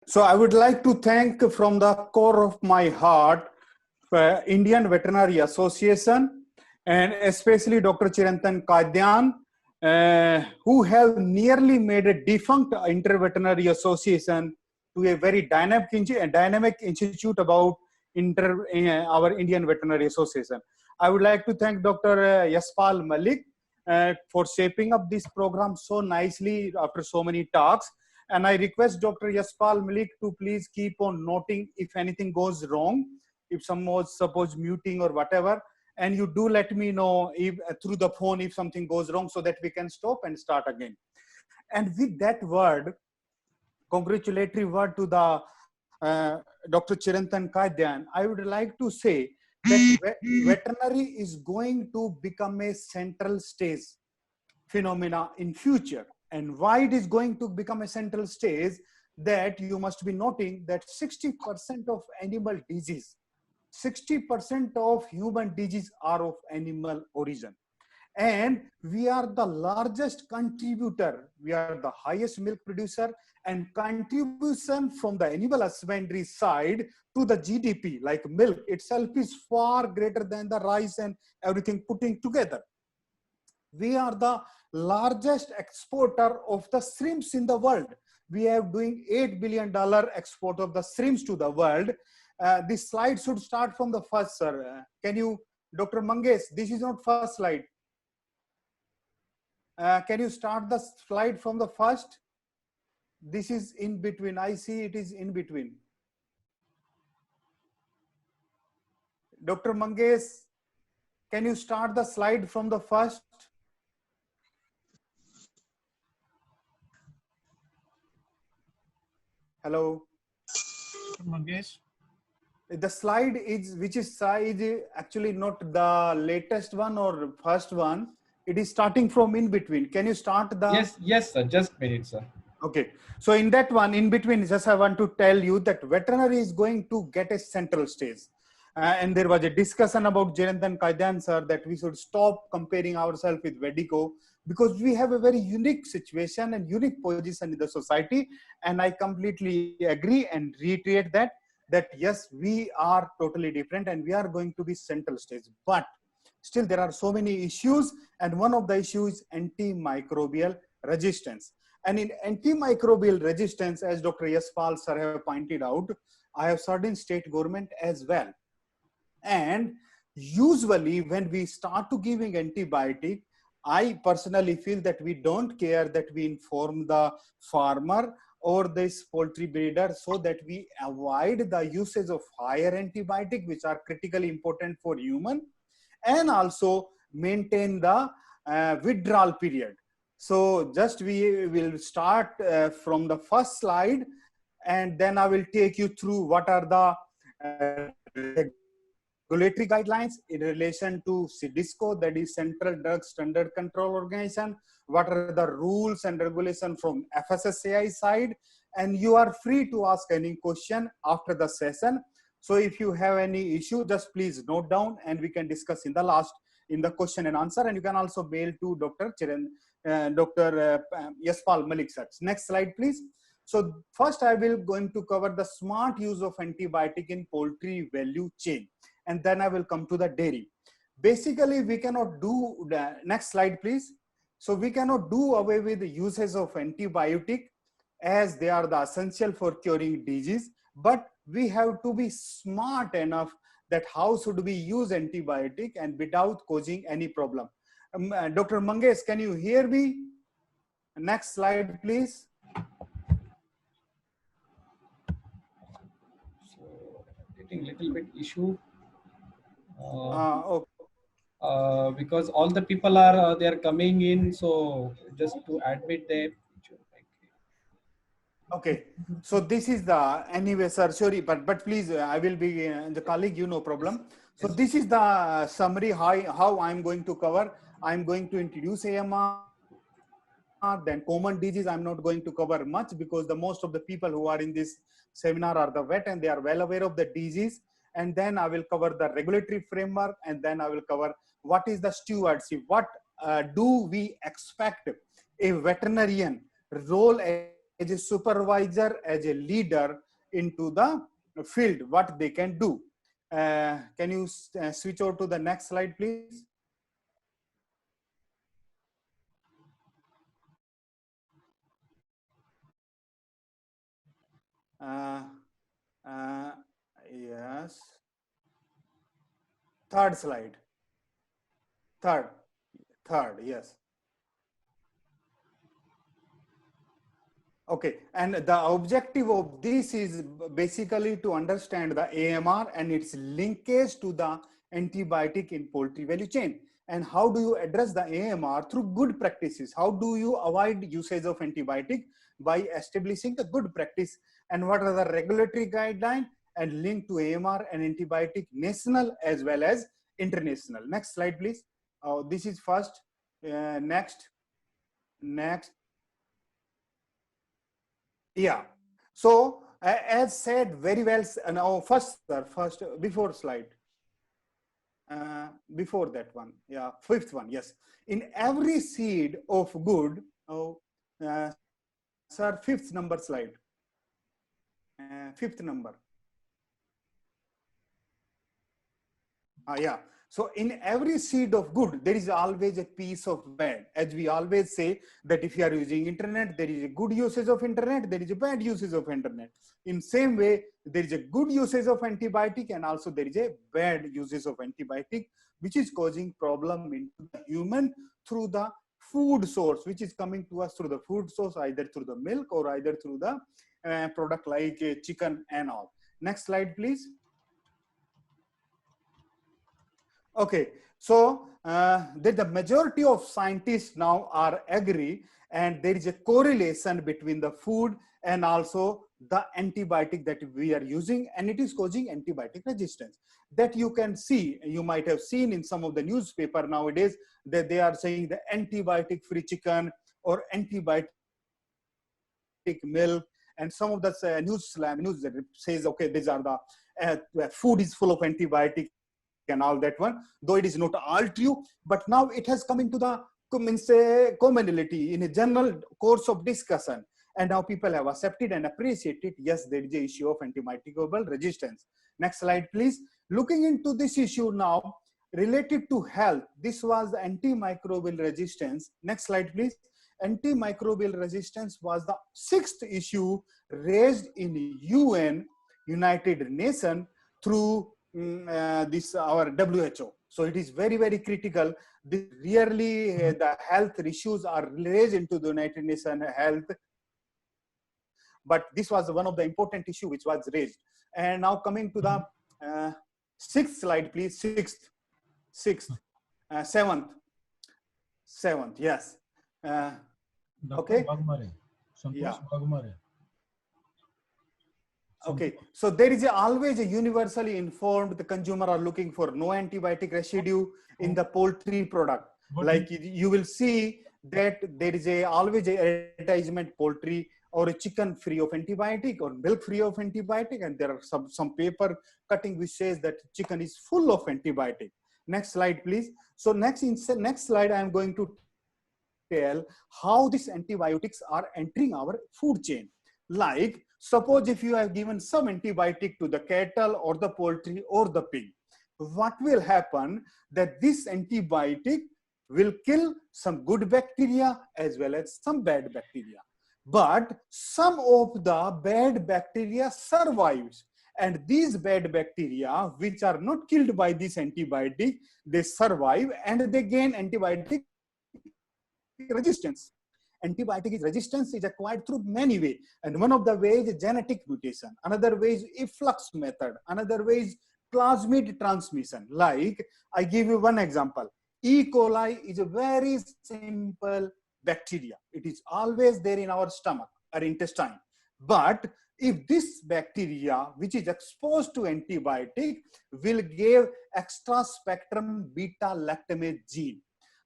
So I would like to thank from the core of my heart Indian Veterinary Association and especially Dr. Chirantan Kadyan, who have nearly made a defunct Inter-Veterinary Association to a very dynamic institute about our Indian Veterinary Association. I would like to thank Dr. Yaspal Malik for shaping up this program so nicely after so many talks. And I request Dr. Yaspal Malik to please keep on noting if anything goes wrong, if some was suppose muting or whatever. And you do let me know if, through the phone if something goes wrong so that we can stop and start again. And with that word, congratulatory word to the Dr. Chirantan Kadyan, I would like to say that veterinary is going to become a central stage phenomena in future. And why it is going to become a central stage, that you must be noting that 60% of animal disease, 60% of human disease are of animal origin. And we are the largest contributor, we are the highest milk producer, and contribution from the animal husbandry side to the GDP, like milk itself, is far greater than the rice and everything putting together. We are the largest exporter of the shrimps in the world. We are doing $8 billion export of the shrimps to the world. This slide should start from the first, sir. Can you, Dr. Mangesh, this is not first slide. Can you start the slide from the first? This is in between. I see it is in between. Dr. Mangesh, can you start the slide from the first? Hello. Mangesh. The slide is, which is side, actually not the latest one or first one. It is starting from in between. Can you start the? Yes, sir. Just a minute, sir. Okay. So in that one, in between, just I want to tell you that veterinary is going to get a central stage. And there was a discussion about Chirantan Kadyan, sir, that we should stop comparing ourselves with Vedico because we have a very unique situation and unique position in the society. And I completely agree and reiterate that yes, we are totally different and we are going to be central stage. But still there are so many issues, and one of the issues is antimicrobial resistance. And in antimicrobial resistance, as Dr. Yaspal sir have pointed out, I have certain state government as well. And usually when we start to giving antibiotic, I personally feel that we don't care that we inform the farmer or this poultry breeder so that we avoid the usage of higher antibiotic, which are critically important for human, and also maintain the withdrawal period. So just we will start from the first slide, and then I will take you through what are the regulatory guidelines in relation to CDSCO, that is Central Drug Standard Control Organization. What are the rules and regulations from FSSAI side? And you are free to ask any question after the session. So if you have any issue, just please note down and we can discuss in the last, in the question and answer. And you can also mail to Dr. Yaspal Malik sir. Next slide, please. So first I will going to cover the smart use of antibiotic in poultry value chain. And then I will come to the dairy. Basically, we cannot do the next slide, please. So we cannot do away with the uses of antibiotic as they are the essential for curing disease, but we have to be smart enough that how should we use antibiotic and without causing any problem. Dr. Mangesh, can you hear me? Next slide, please. So getting little bit issue. Okay. Because all the people are they are coming in, so just to admit them. Okay, so this is the, anyway sir, sorry, but please, I will be the colleague, you no problem. So Yes. this is the summary how I'm going to cover. I'm going to introduce AMR, then common disease. I'm not going to cover much because the most of the people who are in this seminar are the vet and they are well aware of the disease. And then I will cover the regulatory framework, and then I will cover what is the stewardship, what do we expect a veterinarian role as as a supervisor, as a leader into the field, what they can do. Can you switch over to the next slide, please? Yes. Third slide. Third, yes. Okay, and the objective of this is basically to understand the AMR and its linkage to the antibiotic in poultry value chain. And how do you address the AMR through good practices? How do you avoid usage of antibiotic by establishing the good practice? And what are the regulatory guidelines and link to AMR and antibiotic national as well as international? Next slide, please. This is first. Next. Yeah. So as said very well, now first, sir, first before slide, before that one, yeah, fifth one, yes. In every seed of good, sir, fifth number slide, fifth number. Yeah. So in every seed of good, there is always a piece of bad. As we always say that if you are using internet, there is a good usage of internet, there is a bad usage of internet. In same way, there is a good usage of antibiotic and also there is a bad usage of antibiotic, which is causing problem in the human through the food source, which is coming to us through the food source, either through the milk or either through the product like chicken and all. Next slide, please. Okay, so the majority of scientists now are agree, and there is a correlation between the food and also the antibiotic that we are using, and it is causing antibiotic resistance. That you can see, you might have seen in some of the newspaper nowadays that they are saying the antibiotic free chicken or antibiotic milk, and some of the news that says, okay, these are the food is full of antibiotic and all that one, though it is not all true, but now it has come into the commonality in a general course of discussion, and now people have accepted and appreciated, yes, there is an issue of antimicrobial resistance. Next slide, please. Looking into this issue now related to health, this was the antimicrobial resistance. Next slide, please. Antimicrobial resistance was the sixth issue raised in UN, United Nations, through this our WHO. So it is very, very critical. This really the health issues are raised into the United Nations health, but this was one of the important issue which was raised. And now coming to the sixth slide, please. Seventh, yes. Okay. Yeah. Okay, so there is always a universally informed, the consumer are looking for no antibiotic residue in the poultry product. Like you will see that there is always a advertisement poultry or a chicken free of antibiotic or milk free of antibiotic, and there are some paper cutting which says that chicken is full of antibiotic. Next slide, please. So next slide, I am going to tell how these antibiotics are entering our food chain. Like, suppose if you have given some antibiotic to the cattle or the poultry or the pig, what will happen that this antibiotic will kill some good bacteria as well as some bad bacteria. But some of the bad bacteria survives, and these bad bacteria which are not killed by this antibiotic, they survive and they gain antibiotic resistance. Antibiotic resistance is acquired through many ways, and one of the ways is genetic mutation, another way is efflux method, another way is plasmid transmission. Like, I give you one example. E. coli is a very simple bacteria. It is always there in our stomach or intestine. But if this bacteria, which is exposed to antibiotic, will give extra spectrum beta lactamase gene,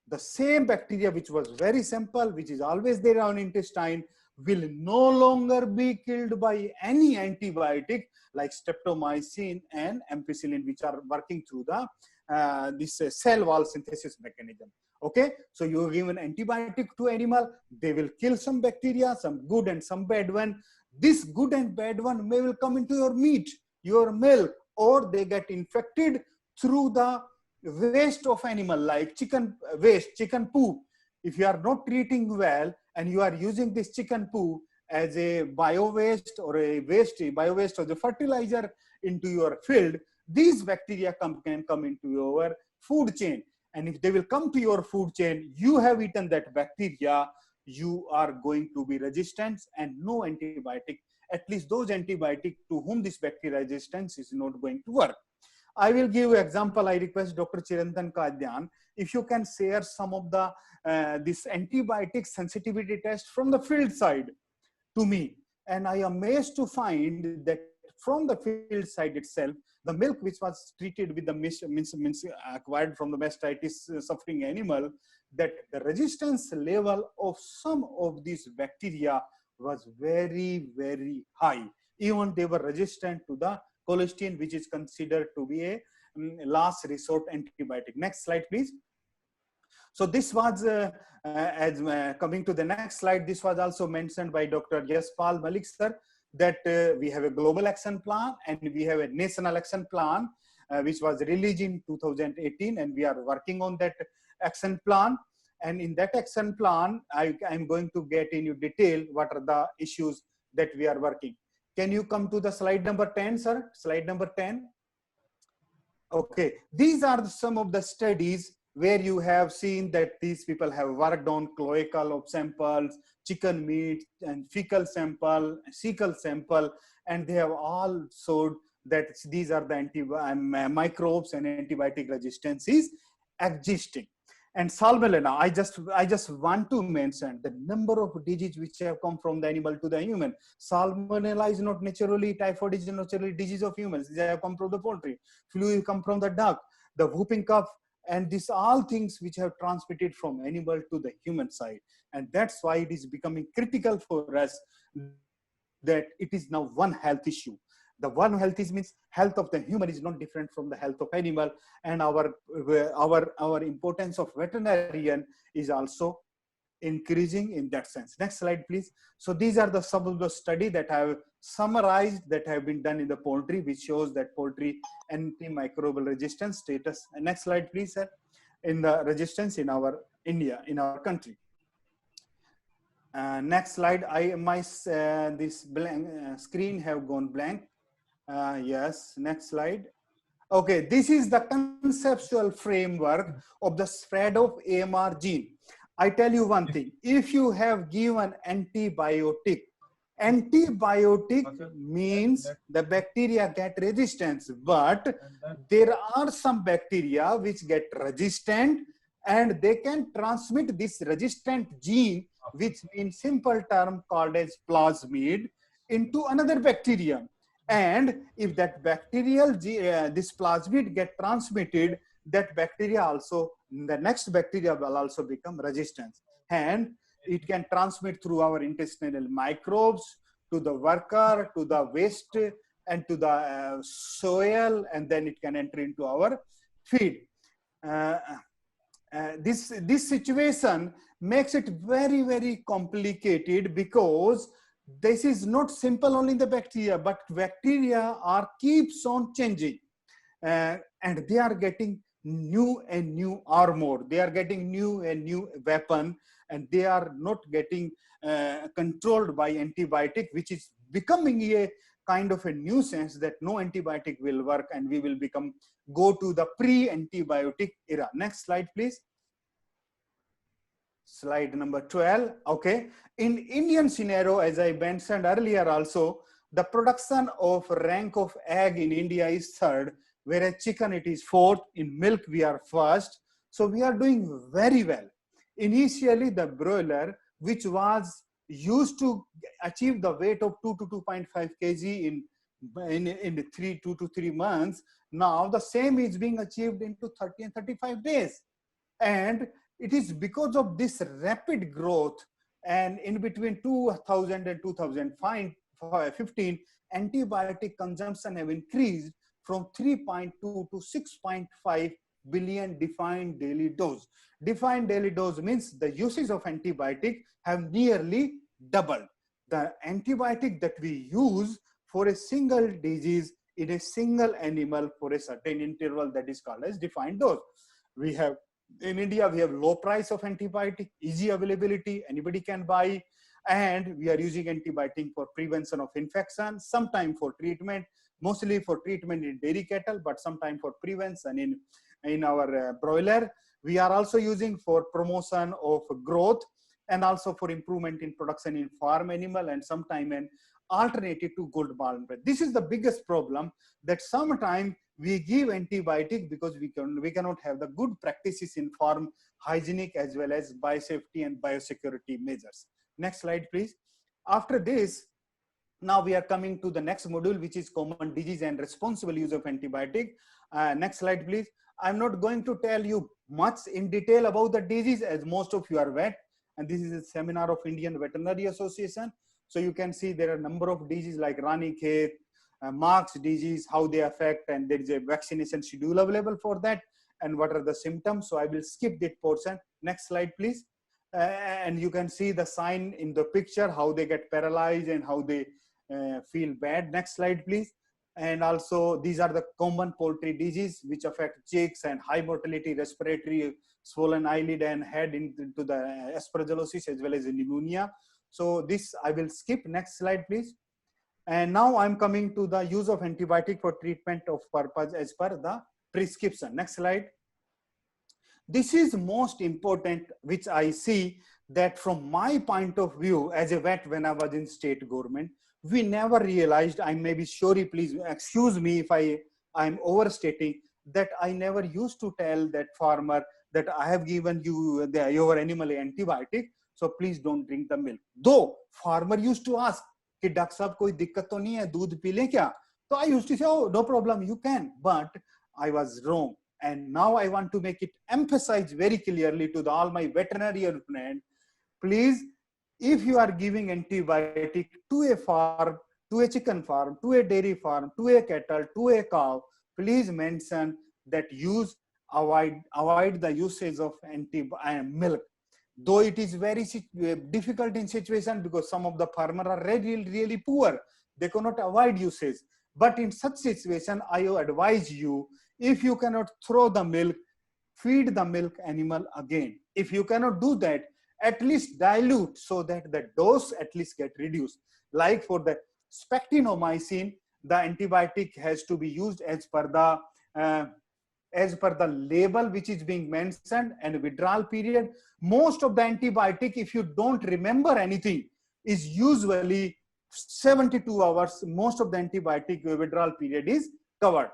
the same bacteria which was very simple, which is always there on intestine, will no longer be killed by any antibiotic like streptomycin and ampicillin, which are working through the this cell wall synthesis mechanism. Okay, so you give an antibiotic to animal, they will kill some bacteria, some good and some bad one. This good and bad one may will come into your meat, your milk, or they get infected through the waste of animal, like chicken waste, chicken poo. If you are not treating well and you are using this chicken poo as a bio waste or a bio waste or the fertilizer into your field, these bacteria can come into your food chain. And if they will come to your food chain, you have eaten that bacteria, you are going to be resistant, and no antibiotic, at least those antibiotic to whom this bacteria resistance is not going to work. I will give you example. I request Dr. Chirantan Kadyan, if you can share some of the this antibiotic sensitivity test from the field side to me. And I am amazed to find that from the field side itself, the milk which was treated with the acquired from the mastitis suffering animal, that the resistance level of some of these bacteria was very, very high. Even they were resistant to the colistin, which is considered to be a last resort antibiotic. Next slide, please. So this was, coming to the next slide, this was also mentioned by Dr. Yaspal Malik sir, that we have a global action plan and we have a national action plan, which was released in 2018, and we are working on that action plan. And in that action plan, I'm going to get in detail what are the issues that we are working. Can you come to the slide number 10, sir? Slide number 10. Okay, these are some of the studies where you have seen that these people have worked on cloacal samples, chicken meat, and fecal sample, cecal sample, and they have all showed that these are the microbes and antibiotic resistance is existing. And salmonella, I just want to mention the number of diseases which have come from the animal to the human. Salmonella is not naturally, typhoid is naturally disease of humans. They have come from the poultry. Flu come from the duck, the whooping cough, and these all things which have transmitted from animal to the human side. And that's why it is becoming critical for us that it is now one health issue. The one health is means health of the human is not different from the health of animal, and our importance of veterinarian is also increasing in that sense. Next slide, please. So these are some of the study that I have summarized that have been done in the poultry, which shows that poultry antimicrobial resistance status. And next slide, please, sir. In the resistance in our India, in our country. Next slide. This blank screen have gone blank. Yes, next slide. Okay, this is the conceptual framework of the spread of AMR gene. I tell you one thing, if you have given antibiotic means the bacteria get resistance, but there are some bacteria which get resistant and they can transmit this resistant gene, which in simple term called as plasmid, into another bacterium. And if that bacterial this plasmid get transmitted, that bacteria also, the next bacteria will also become resistant, and it can transmit through our intestinal microbes to the worker, to the waste, and to the soil, and then it can enter into our feed. This situation makes it very, very complicated, because this is not simple only the bacteria, but bacteria are keeps on changing, and they are getting new and new armor, they are getting new and new weapon, and they are not getting controlled by antibiotic, which is becoming a kind of a nuisance that no antibiotic will work, and we will go to the pre-antibiotic era. Next slide, please. Slide number 12. Okay, in Indian scenario, as I mentioned earlier also, the production of rank of egg in India is third, whereas chicken it is fourth, in milk we are first. So we are doing very well. Initially the broiler, which was used to achieve the weight of 2 to 2.5 kg in 2 to 3 months, now the same is being achieved into 30 and 35 days. And it is because of this rapid growth, and in between 2000 and 2015, antibiotic consumption have increased from 3.2 to 6.5 billion defined daily dose. Defined daily dose means the usage of antibiotic have nearly doubled. The antibiotic that we use for a single disease in a single animal for a certain interval, that is called as defined dose. We have, in India, we have low price of antibiotic, easy availability, anybody can buy, and we are using antibiotic for prevention of infection, sometime for treatment, mostly for treatment in dairy cattle, but sometime for prevention in our broiler. We are also using for promotion of growth and also for improvement in production in farm animal, and sometime an alternative to good barn bread. This is the biggest problem, that sometimes we give antibiotic because we cannot have the good practices in farm hygienic as well as biosafety and biosecurity measures. Next slide, please. After this, now we are coming to the next module, which is common disease and responsible use of antibiotic. Next slide, please. I'm not going to tell you much in detail about the disease, as most of you are vet, and this is a seminar of Indian Veterinary Association. So you can see there are a number of diseases like Ranikhet, Mark's disease, how they affect, and there is a vaccination schedule available for that, and what are the symptoms. So I will skip that portion. Next slide, please. And you can see the sign in the picture, how they get paralyzed and how they feel bad. Next slide, please. And also these are the common poultry disease which affect chicks, and high mortality, respiratory, swollen eyelid and head into the aspergillosis as well as pneumonia. So this I will skip. Next slide, please. And now I'm coming to the use of antibiotic for treatment of purpose as per the prescription. Next slide. This is most important, which I see that from my point of view as a vet when I was in state government, we never realized, I may be sorry, please excuse me if I'm overstating, that I never used to tell that farmer that I have given you your animal antibiotic, so please don't drink the milk. Though farmer used to ask, कि doctor साहब कोई दिक्कत तो नहीं है, दूध P लें क्या? So I used to say, oh, no problem, you can. But I was wrong. And now I want to make it emphasize very clearly to all my veterinarian friends, please, if you are giving antibiotic to a farm, to a chicken farm, to a dairy farm, to a cattle, to a cow, please mention that avoid the usage of milk. Though it is very difficult in situation because some of the farmers are really poor, they cannot avoid usage. But in such situation, I advise you, if you cannot throw the milk, feed the milk animal again. If you cannot do that, at least dilute so that the dose at least get reduced. Like for the spectinomycin, the antibiotic has to be used as per the label which is being mentioned, and withdrawal period. Most of the antibiotic, if you don't remember anything, is usually 72 hours. Most of the antibiotic withdrawal period is covered.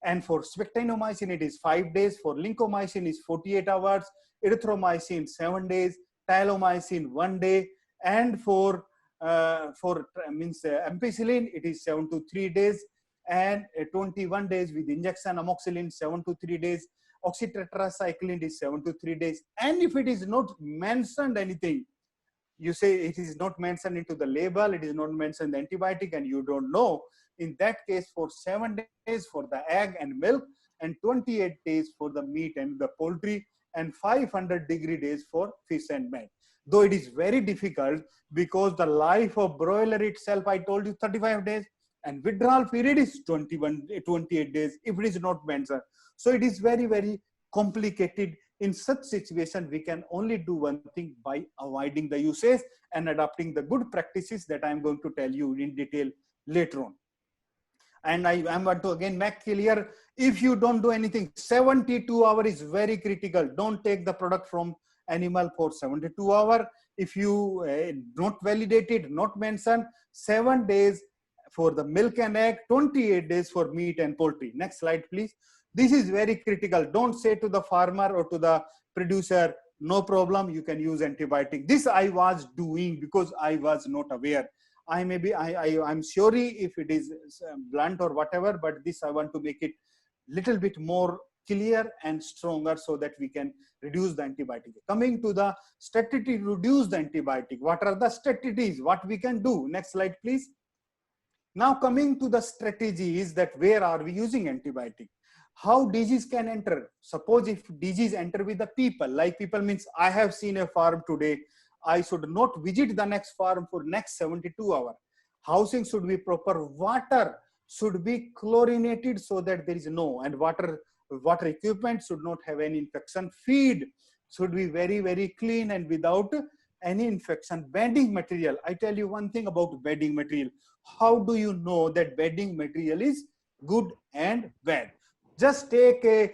And for spectinomycin, it is 5 days. For lincomycin is 48 hours. Erythromycin 7 days. Tylomycin 1 day. And for ampicillin, it is 7 to 3 days. And 21 days with injection. Amoxicillin 7 to 3 days. Oxytetracycline is 7 to 3 days. And if it is not mentioned anything, you say it is not mentioned into the label, it is not mentioned the antibiotic, and you don't know, in that case, for 7 days for the egg and milk, and 28 days for the meat and the poultry, and 500-degree days for fish and meat. Though it is very difficult because the life of broiler itself, I told you 35 days, and withdrawal period is 28 days if it is not mentioned. So it is very complicated. In such situation, we can only do one thing by avoiding the usage and adopting the good practices that I am going to tell you in detail later on. And I am going to again make clear, if you don't do anything, 72 hours is very critical. Don't take the product from animal for 72 hours. If you not validated, not mentioned, 7 days for the milk and egg, 28 days for meat and poultry. Next slide, please. This is very critical. Don't say to the farmer or to the producer, no problem, you can use antibiotic. This I was doing because I was not aware. I'm sorry if it is blunt or whatever, but this I want to make it little bit more clear and stronger so that we can reduce the antibiotic. Coming to the strategy to reduce the antibiotic. What are the strategies? What we can do? Next slide, please. Now coming to the strategies that where are we using antibiotic? how disease can enter. Suppose if disease enter with the people, like people means I have seen a farm today, I should not visit the next farm for next 72 hours. Housing should be proper, water should be chlorinated so that there is no, and water equipment should not have any infection. Feed should be very, very clean and without any infection. Bedding material, I tell you one thing about bedding material. How do you know that bedding material is good and bad? Just take a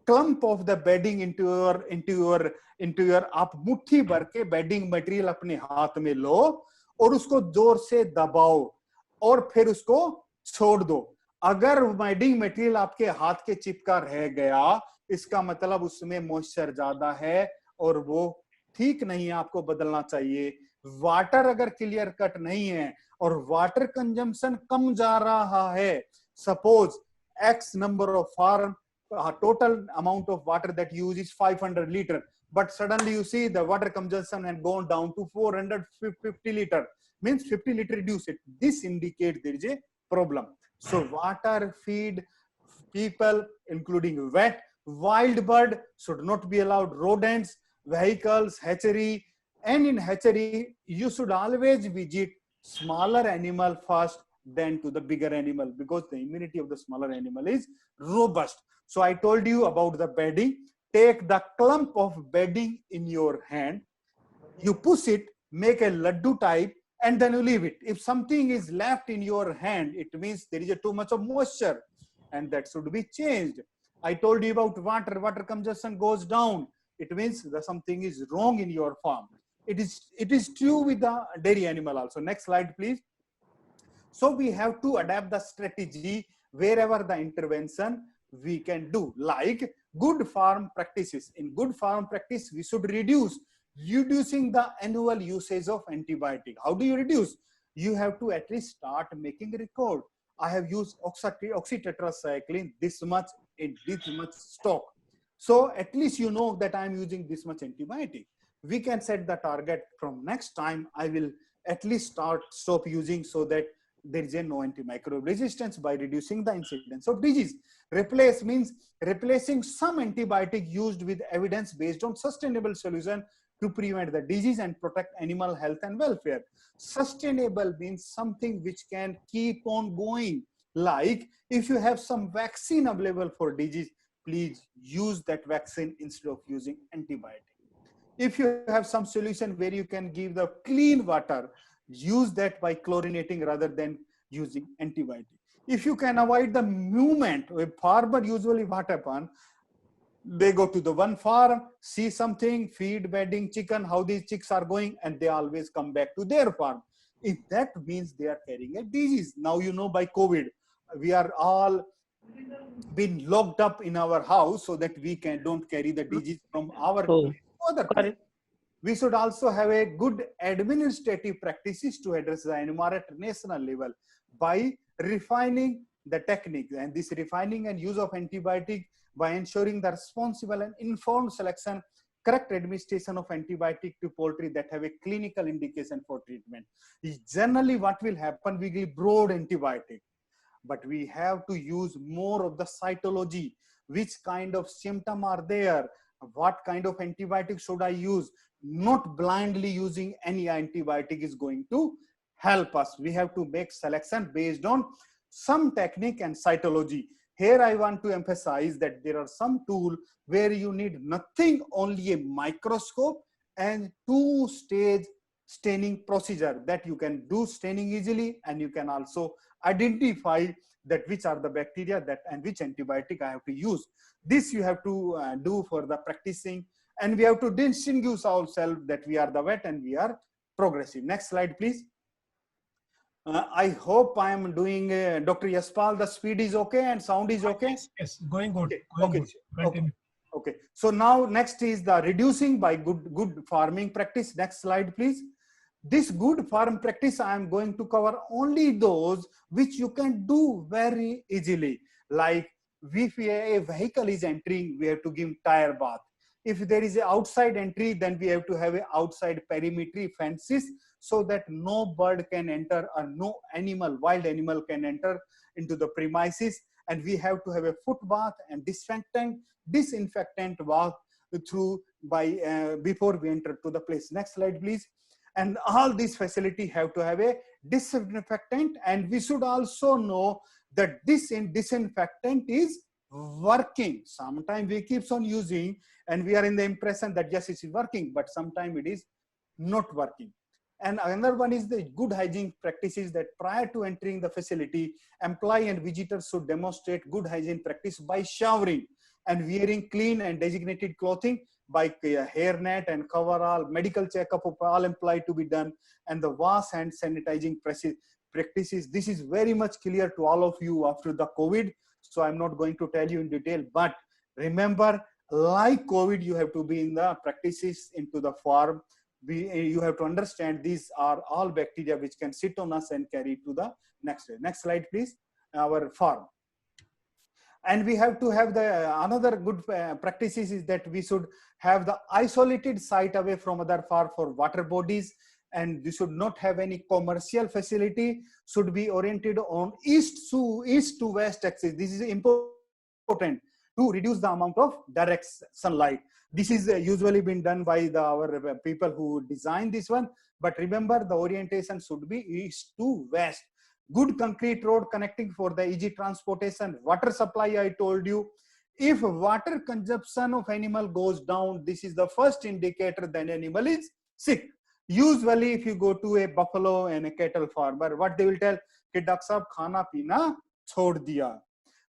clump of the bedding into your आप मुट्ठी भर के bedding material अपने हाथ में लो और उसको जोर से दबाओ और फिर उसको छोड़ दो. अगर बेडिंग मटेरियल आपके हाथ के चिपका रह गया, इसका मतलब उसमें मॉइस्चर ज्यादा है और वो ठीक नहीं है, आपको बदलना चाहिए. वाटर अगर क्लियर कट नहीं है और वाटर कंजम्पशन कम जा रहा है, suppose X number of farm, total amount of water that you use is 500 liter, but suddenly you see the water consumption has gone down to 450 liter, means 50 liter reduce it. This indicates there is a problem. So water, feed, people, including vet, wild bird should not be allowed, rodents, vehicles, hatchery, and in hatchery, you should always visit smaller animal first than to the bigger animal, because the immunity of the smaller animal is robust. So I told you about the bedding. Take the clump of bedding in your hand, you push it, make a laddu type, and then you leave it. If something is left in your hand, it means there is a too much of moisture and that should be changed. I told you about water consumption goes down. It means that something is wrong in your farm. It is true with the dairy animal also. Next slide, please. So we have to adapt the strategy wherever the intervention we can do, like good farm practices. In good farm practice, we should reducing the annual usage of antibiotic. How do you reduce? You have to at least start making a record. I have used oxytetracycline this much in this much stock. So at least you know that I am using this much antibiotic. We can set the target from next time. I will at least stop using so that there is a no antimicrobial resistance by reducing the incidence of disease. Replace means replacing some antibiotic used with evidence based on sustainable solution to prevent the disease and protect animal health and welfare. Sustainable means something which can keep on going. Like if you have some vaccine available for disease, please use that vaccine instead of using antibiotic. If you have some solution where you can give the clean water, use that by chlorinating rather than using antibiotic. If you can avoid the movement, a farmer usually what happen, they go to the one farm, see something, feed, bedding, chicken, how these chicks are going, and they always come back to their farm. If that means they are carrying a disease. Now you know by COVID, we are all been locked up in our house so that we don't carry the disease from our place to other place. We should also have a good administrative practices to address the environment at national level by refining the techniques, and this refining and use of antibiotic by ensuring the responsible and informed selection, correct administration of antibiotic to poultry that have a clinical indication for treatment. Generally what will happen, we give broad antibiotic, but we have to use more of the cytology. Which kind of symptom are there? What kind of antibiotic should I use? Not blindly using any antibiotic is going to help us. We have to make selection based on some technique and cytology. Here I want to emphasize that there are some tools where you need nothing, only a microscope and two-stage staining procedure that you can do staining easily, and you can also identify that which are the bacteria that and which antibiotic I have to use. This you have to do for the practicing, and we have to distinguish ourselves that we are the vet and we are progressive. Next slide, please. I hope I am doing, Dr. Yaspal, the speed is okay and sound is okay? Yes, going good. Okay. So now next is the reducing by good farming practice. Next slide, please. This good farm practice, I am going to cover only those which you can do very easily. Like if a vehicle is entering, we have to give tire bath. If there is an outside entry, then we have to have an outside perimeter fences so that no bird can enter or no animal, wild animal can enter into the premises, and we have to have a foot bath and disinfectant bath through before we enter to the place. Next slide, please. And all these facility have to have a disinfectant, and we should also know that this disinfectant is working. Sometimes we keeps on using and we are in the impression that yes, it is working, but sometimes it is not working. And another one is the good hygiene practices, that prior to entering the facility, employee and visitors should demonstrate good hygiene practice by showering and wearing clean and designated clothing, by hairnet and coverall. Medical checkup of all employee to be done, and the wash and sanitizing practices. This is very much clear to all of you after the COVID, so I'm not going to tell you in detail, but remember, like COVID, you have to be in the practices into the farm. You have to understand these are all bacteria which can sit on us and carry to the next day. Next slide, please. Our farm. And we have to have the another good practices is that we should have the isolated site away from other farm for water bodies, and we should not have any commercial facility. Should be oriented on east to west axis. This is important to reduce the amount of direct sunlight. This is usually been done by our people who design this one, but remember the orientation should be east to west. Good concrete road connecting for the easy transportation. Water supply, I told you. If water consumption of animal goes down, this is the first indicator that animal is sick. Usually if you go to a buffalo and a cattle farmer, what they will tell, कि doctor साहब खाना पीना छोड़ दिया.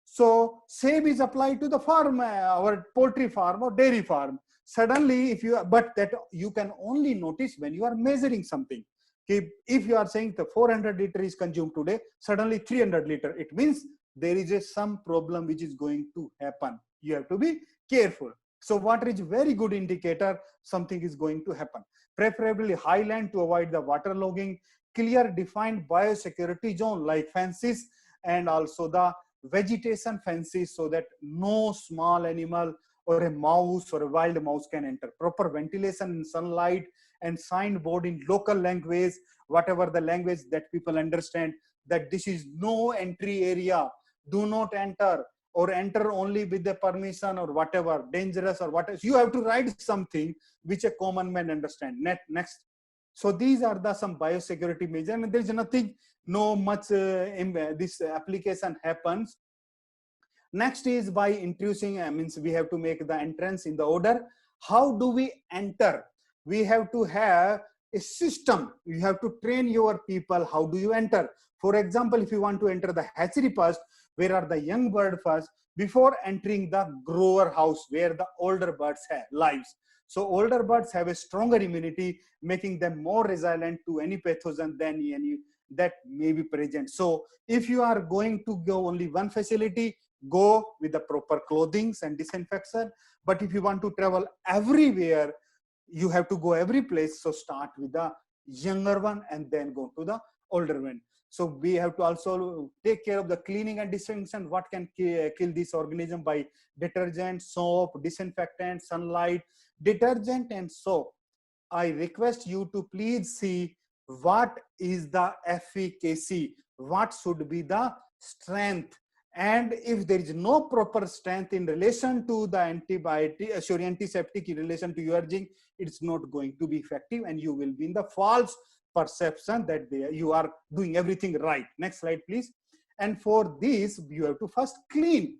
So same is applied to the farm, our poultry farm or dairy farm. Suddenly, if you, but that you can only notice when you are measuring something. If you are saying the 400 liter is consumed today, suddenly 300 liter, it means there is some problem which is going to happen. You have to be careful. So water is very good indicator something is going to happen. Preferably highland to avoid the waterlogging. Clear defined biosecurity zone like fences, and also the vegetation fences so that no small animal or a mouse or a wild mouse can enter. Proper ventilation and sunlight, and signboard in local language, whatever the language that people understand, that this is no entry area, do not enter, or enter only with the permission, or whatever, dangerous or whatever. You have to write something which a common man understand. Next. So these are the some biosecurity measures, and there is nothing, no much this application happens. Next is by introducing, means we have to make the entrance in the order. How do we enter? We have to have a system. You have to train your people. How do you enter? For example, if you want to enter the hatchery first, where are the young bird first, before entering the grower house where the older birds have lives. So older birds have a stronger immunity, making them more resilient to any pathogen than any that may be present. So if you are going to go only one facility, go with the proper clothing and disinfection. But if you want to travel everywhere, you have to go every place. So start with the younger one and then go to the older one. So we have to also take care of the cleaning and disinfection. What can kill this organism? By detergent, soap, disinfectant, sunlight. Detergent and soap, I request you to please see what is the efficacy, what should be the strength. And if there is no proper strength in relation to the antibiotic, sorry, antiseptic in relation to urging, it's not going to be effective, and you will be in the false perception that you are doing everything right. Next slide, please. And for this, you have to first clean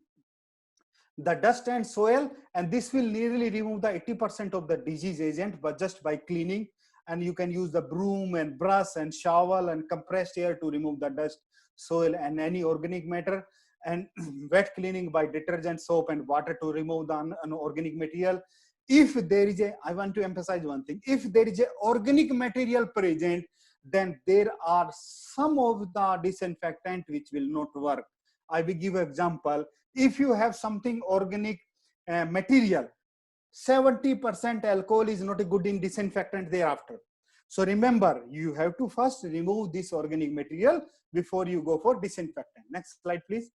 the dust and soil, and this will nearly remove the 80% of the disease agent, but just by cleaning. And you can use the broom and brush and shovel and compressed air to remove the dust, soil, and any organic matter. And wet cleaning by detergent, soap, and water to remove the unorganic material. If there is I want to emphasize one thing, if there is a organic material present, then there are some of the disinfectant which will not work. I will give an example. If you have something organic material, 70% alcohol is not a good in disinfectant thereafter. So remember, you have to first remove this organic material before you go for disinfectant. Next slide, please.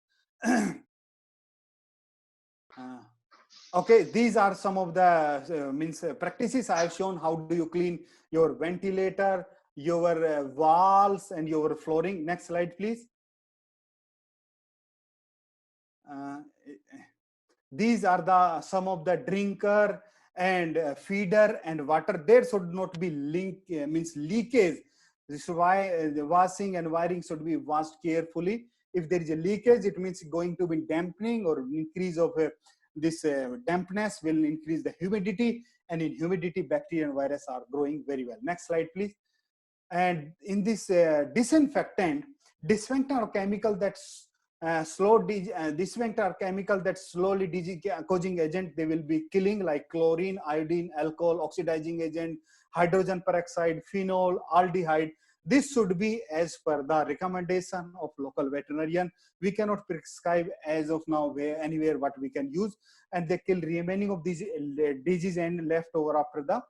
Okay, these are some of the practices I have shown. How do you clean your ventilator, your walls, and your flooring. Next slide, please. these are the some of the drinker and feeder and water. There should not be means leakage. This is why the washing and wiring should be washed carefully. If there is a leakage, it means going to be dampening or increase of this dampness will increase the humidity, and in humidity bacteria and virus are growing very well. Next slide please. And in this disinfectant or chemical that's disinfectant or chemical that slowly causing agent, they will be killing, like chlorine, iodine, alcohol, oxidizing agent, hydrogen peroxide, phenol, aldehyde. This should be as per the recommendation of local veterinarian. We cannot prescribe as of now where anywhere what we can use, and they kill remaining of these disease and left over after the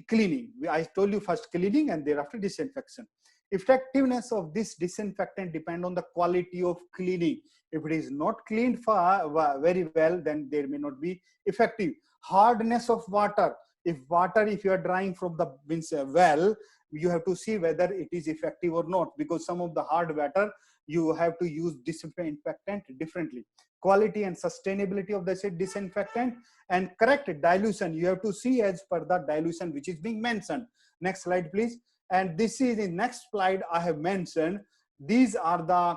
cleaning. I told you first cleaning and thereafter disinfection. Effectiveness of this disinfectant depend on the quality of cleaning. If it is not cleaned very well, then there may not be effective. Hardness of water. If you are drying from the well, you have to see whether it is effective or not, because some of the hard water you have to use disinfectant differently. Quality and sustainability of the disinfectant, and correct dilution. You have to see as per the dilution which is being mentioned. Next slide please. And this is the next slide I have mentioned. These are the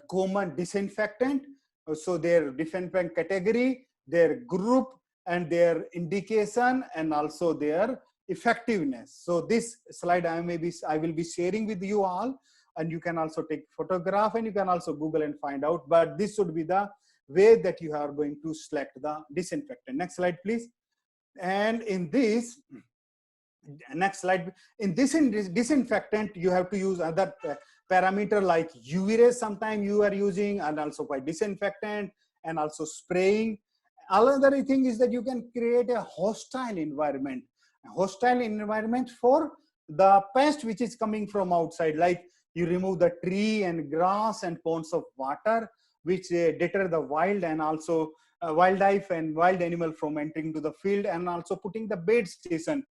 common disinfectant. So their disinfectant category, their group, and their indication, and also their effectiveness. So this slide I will be sharing with you all, and you can also take photograph and you can also Google and find out, but this should be the way that you are going to select the disinfectant. Next slide please. And in this next slide, in this disinfectant you have to use other parameter like UV rays sometime you are using, and also by disinfectant and also spraying. Another thing is that you can create a hostile environment for the pest which is coming from outside, like you remove the tree and grass and ponds of water which deter the wild and also wildlife and wild animal from entering to the field, and also putting the bait station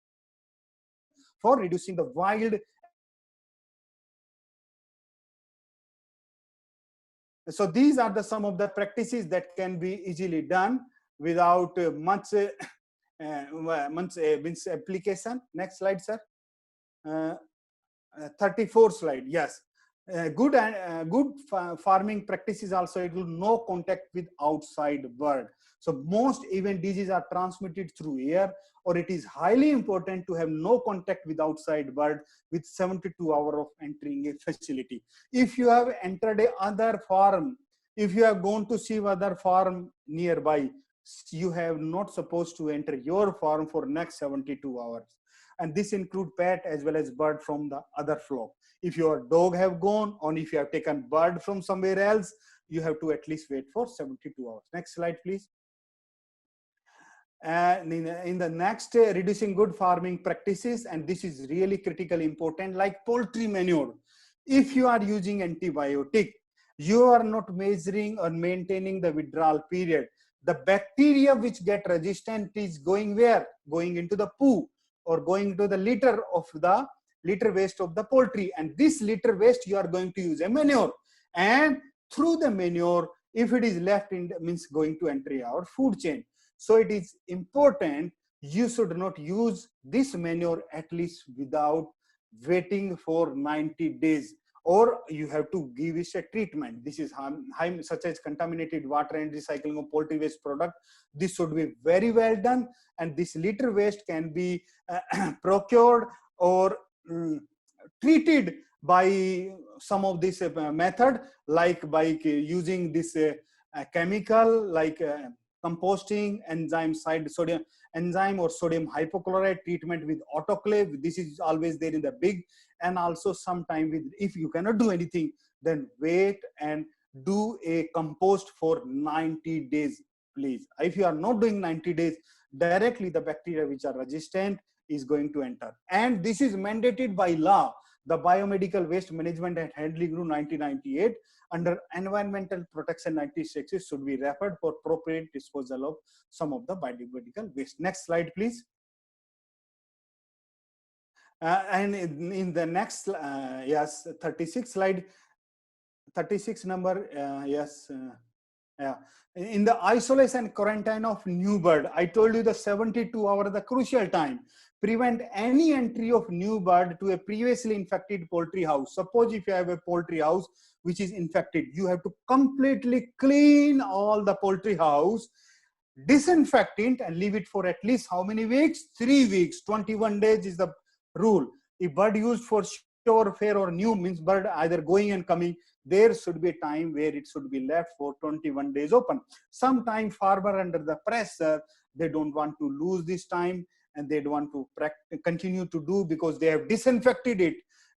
for reducing the wild. So these are the some of the practices that can be easily done without much application. Next slide, sir. 34 slide. Yes. Good farming practices also, it will no contact with outside bird. So most even diseases are transmitted through air, or it is highly important to have no contact with outside bird with 72 hours of entering a facility. If you have entered a other farm, if you have gone to see other farm nearby, you have not supposed to enter your farm for next 72 hours. And this include pet as well as bird from the other flock. If your dog have gone, or if you have taken bird from somewhere else, you have to at least wait for 72 hours. Next slide, please. And in the next, reducing good farming practices, and this is really critically important, like poultry manure. If you are using antibiotic, you are not measuring or maintaining the withdrawal period. The bacteria which get resistant is going where? Going into the poo, or going to the litter waste of the poultry, and this litter waste you are going to use a manure, and through the manure, if it is left in, means going to enter our food chain. So it is important you should not use this manure at least without waiting for 90 days, or you have to give it a treatment. This is harm such as contaminated water and recycling of poultry waste product. This should be very well done, and this litter waste can be procured or treated by some of this method, like by using this chemical like composting, enzyme or sodium hypochlorite treatment with autoclave. This is always there in the big, and also sometime with, if you cannot do anything, then wait and do a compost for 90 days, please. If you are not doing 90 days, directly the bacteria which are resistant is going to enter. And this is mandated by law. The Biomedical Waste Management and Handling Rule 1998 under Environmental Protection 96 should be referred for appropriate disposal of some of the biomedical waste. Next slide, please. And in the next, yes, 36 slide, 36 number, yes. Yeah. In the isolation quarantine of new bird, I told you the 72 hour, the crucial time. Prevent any entry of new bird to a previously infected poultry house. Suppose if you have a poultry house which is infected, you have to completely clean all the poultry house, disinfect it, and leave it for at least how many weeks? 3 weeks. 21 days is the rule. If bird used for show, fair, or new, means bird either going and coming, there should be a time where it should be left for 21 days open. Sometime farmer under the pressure, they don't want to lose this time, and they don't want to continue to do, because they have disinfected it.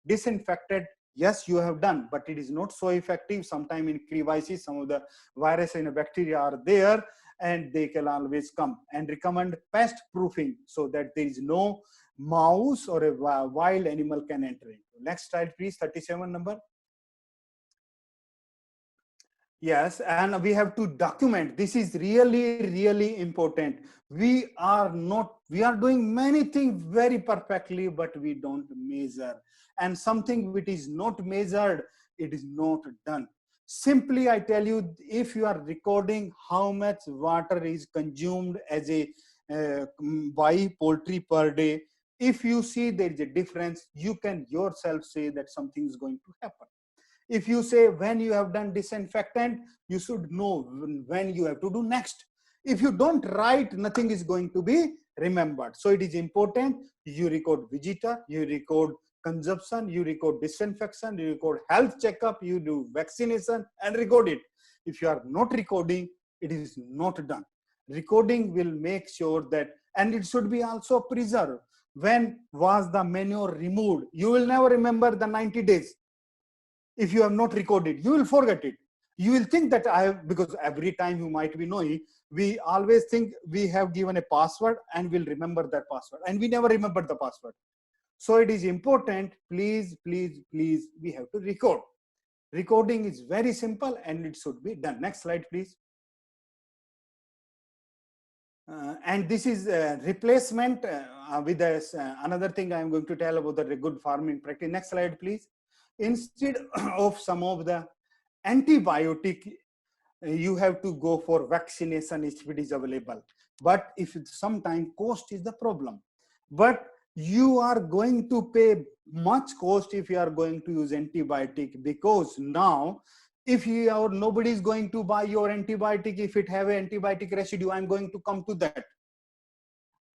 Disinfected, yes, you have done, but it is not so effective. Sometime in crisis, some of the virus and bacteria are there, and they can always come. And recommend pest proofing, so that there is no mouse or a wild animal can enter it. Next slide, please. 37 number. Yes, and we have to document. This is really, really important. We are doing many things very perfectly, but we don't measure. And something which is not measured, it is not done. Simply, I tell you, if you are recording how much water is consumed as a by poultry per day, if you see there is a difference, you can yourself say that something is going to happen. If you say when you have done disinfectant, you should know when you have to do next. If you don't write, nothing is going to be remembered. So it is important you record visitor, you record consumption, you record disinfection, you record health checkup, you do vaccination, and record it. If you are not recording, it is not done. Recording will make sure that, and it should be also preserved. When was the manure removed? You will never remember the 90 days. If you have not recorded, you will forget it. You will think that I have, because every time you might be knowing, we always think we have given a password and we'll remember that password, and we never remember the password. So it is important, please, please, please, we have to record. Recording is very simple and it should be done. Next slide, please. And this is replacement with another thing I am going to tell about the good farming practice. Next slide, please. Instead of some of the antibiotic, you have to go for vaccination if it is available. But if sometimes cost is the problem, but you are going to pay much cost if you are going to use antibiotic, because now if you are, nobody is going to buy your antibiotic if it have an antibiotic residue. I'm going to come to that.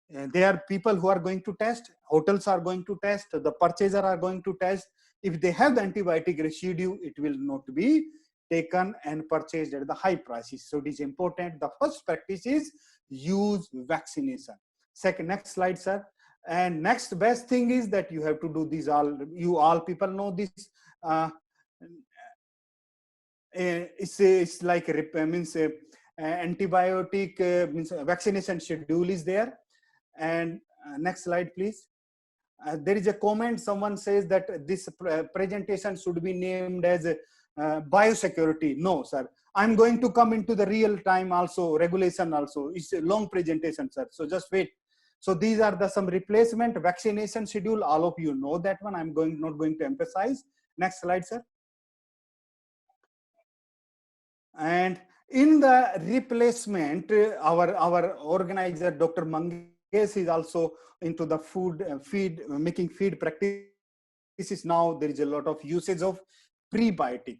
There are people who are going to test, hotels are going to test, the purchaser are going to test. If they have the antibiotic residue, it will not be taken and purchased at the high prices. So it is important. The first practice is use vaccination. Second, next slide, sir. And next best thing is that you have to do these all. You all people know this. It's like means antibiotic means vaccination schedule is there. And next slide, please. There is a comment, someone says that this presentation should be named as biosecurity. No, sir. I'm going to come into the real time also, regulation also. It's a long presentation, sir. So just wait. So these are the some replacement vaccination schedule. All of you know that one. I'm not going to emphasize. Next slide, sir. And in the replacement, our organizer, Dr. Mangesh, is also into the making feed practices. Now there is a lot of usage of prebiotic,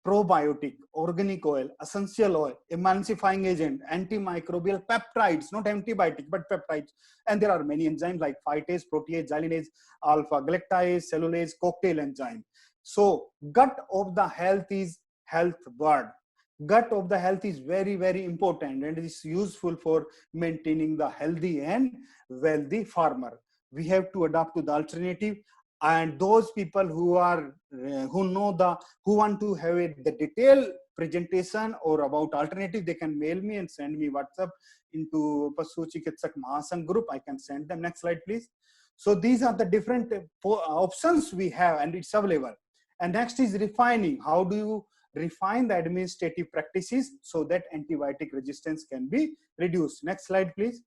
probiotic, organic oil, essential oil, emulsifying agent, antimicrobial peptides, not antibiotic, but peptides. And there are many enzymes like phytase, protease, xylinase, alpha galactase, cellulase, cocktail enzyme. So gut of the health is health bird. Gut of the health is very, very important, and it is useful for maintaining the healthy and wealthy farmer. We have to adapt to the alternative, and those people who are who want to have the detailed presentation or about alternative, they can mail me and send me WhatsApp into Pasu Chikitsak Mahasangh group. I can send them. Next slide, please. So these are the different options we have, and it's available. And next is refining. How do you refine the administrative practices so that antibiotic resistance can be reduced? Next slide, please.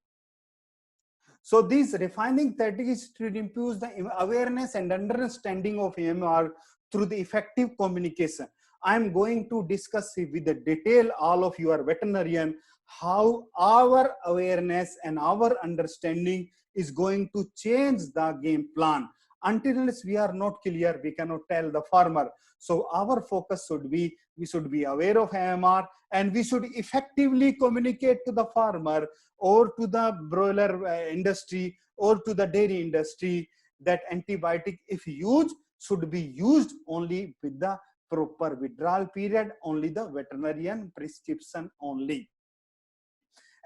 So these refining strategies to improve the awareness and understanding of AMR through the effective communication. I'm going to discuss with the detail, all of you are veterinarian, how our awareness and our understanding is going to change the game plan. Until we are not clear, we cannot tell the farmer. So our focus should be, we should be aware of AMR, and we should effectively communicate to the farmer or to the broiler industry or to the dairy industry that antibiotic, if used, should be used only with the proper withdrawal period, only the veterinarian prescription only.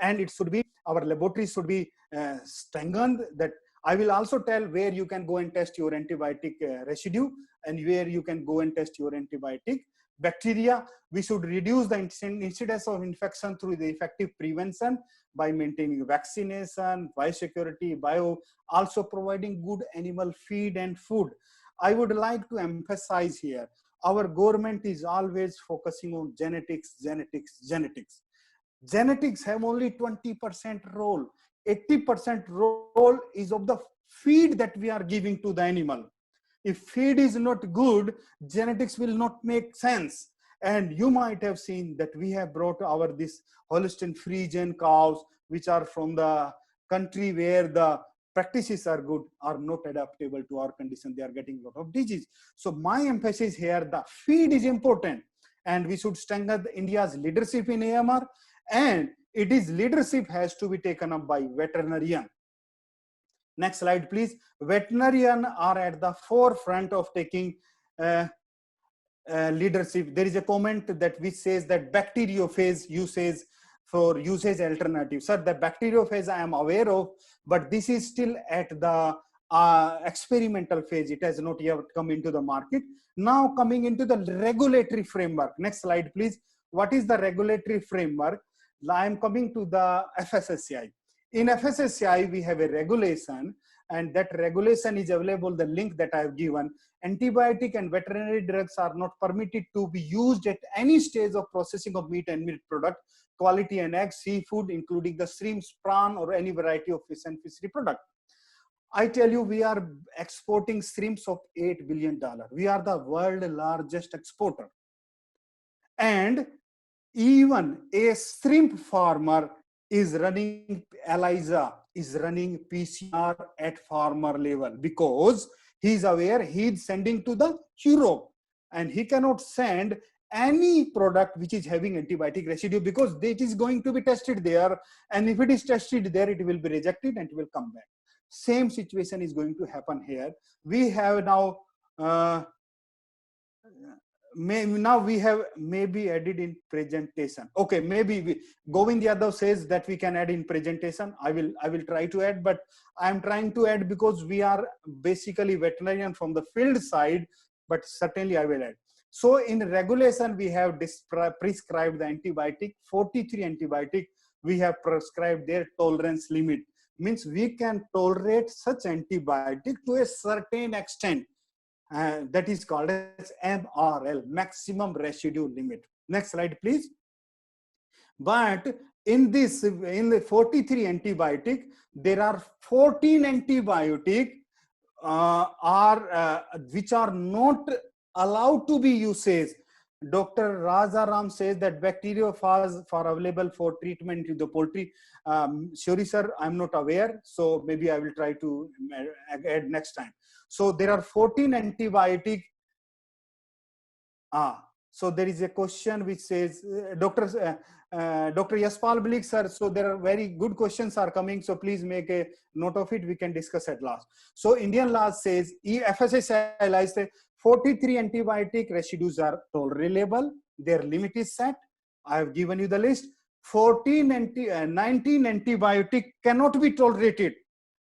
And it should be, our laboratories should be strengthened. That I will also tell where you can go and test your antibiotic residue and where you can go and test your antibiotic bacteria. We should reduce the incidence of infection through the effective prevention by maintaining vaccination, biosecurity, also providing good animal feed and food. I would like to emphasize here, our government is always focusing on genetics, genetics, genetics. Genetics have only 20% role. 80% role is of the feed that we are giving to the animal. If feed is not good, genetics will not make sense. And you might have seen that we have brought our this Holstein Friesian cows, which are from the country where the practices are good, are not adaptable to our condition. They are getting a lot of disease. So my emphasis here, the feed is important, and we should strengthen India's leadership in AMR, and it is leadership has to be taken up by veterinarian. Next slide, please. Veterinarian are at the forefront of taking leadership. There is a comment that which says that bacteriophage usage for usage alternative. Sir, the bacteriophage I am aware of, but this is still at the experimental phase. It has not yet come into the market. Now coming into the regulatory framework. Next slide, please. What is the regulatory framework? I am coming to the FSSAI. In FSSAI, we have a regulation, and that regulation is available, the link that I have given. Antibiotic and veterinary drugs are not permitted to be used at any stage of processing of meat and meat product, quality and egg, seafood, including the shrimps, prawn, or any variety of fish and fishery product. I tell you, we are exporting shrimps of $8 billion. We are the world's largest exporter. And even a shrimp farmer is running, ELISA is running PCR at farmer level, because he's aware he's sending to the Europe, and he cannot send any product which is having antibiotic residue, because it is going to be tested there, and if it is tested there, it will be rejected and it will come back. Same situation is going to happen here. We have now now we have maybe added in presentation. Okay, maybe Govind Yadav says that we can add in presentation. I will try to add, but I am trying to add because we are basically veterinarian from the field side, but certainly I will add. So in regulation, we have prescribed the antibiotic, 43 antibiotic, we have prescribed their tolerance limit. Means we can tolerate such antibiotic to a certain extent. That is called as MRL, maximum residue limit. Next slide, please. But in the 43 antibiotic, there are 14 antibiotic which are not allowed to be used. Dr. Rajaram says that bacteriophage are available for treatment in the poultry. Sorry, sir, I'm not aware. So maybe I will try to add next time. So there are 14 antibiotic. So there is a question which says, Dr. Yaspal Blik, sir, so there are very good questions are coming. So please make a note of it. We can discuss at last. So Indian law says, FSSAI says 43 antibiotic residues are tolerable. Their limit is set. I have given you the list. 19 antibiotic cannot be tolerated.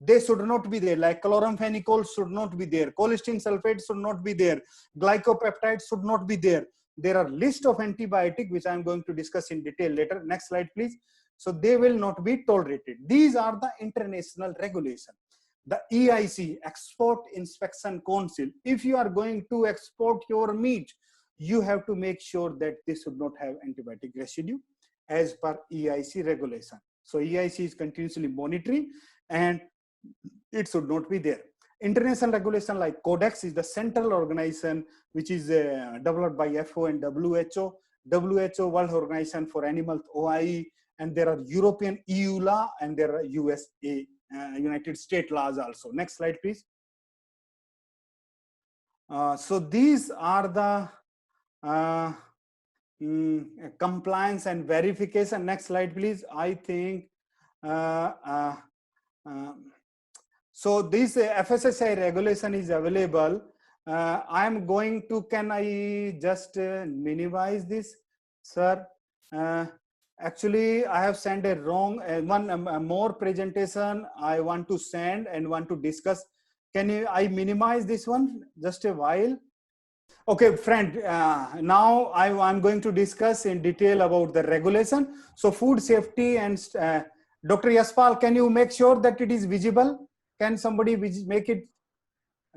They should not be there, like chloramphenicol should not be there, cholesterol sulfate should not be there, glycopeptides should not be there. There are list of antibiotic which I am going to discuss in detail later. Next slide, please. So they will not be tolerated. These are the international regulation. The EIC, Export Inspection Council, if you are going to export your meat, you have to make sure that they should not have antibiotic residue as per EIC regulation. So EIC is continuously monitoring, and it should not be there. International regulation like Codex is the central organization which is developed by FAO and WHO. WHO, World Organization for Animal, OIE, and there are European EU law, and there are USA, United States laws also. Next slide, please. So these are the compliance and verification. Next slide, please. I think so this FSSAI regulation is available. I am going to, can I just minimize this, sir? Actually, I have sent a wrong, one more presentation I want to send and want to discuss. Can I minimize this one just a while? Okay, friend, now I'm going to discuss in detail about the regulation. So food safety and Dr. Yaspal, can you make sure that it is visible? Can somebody make it,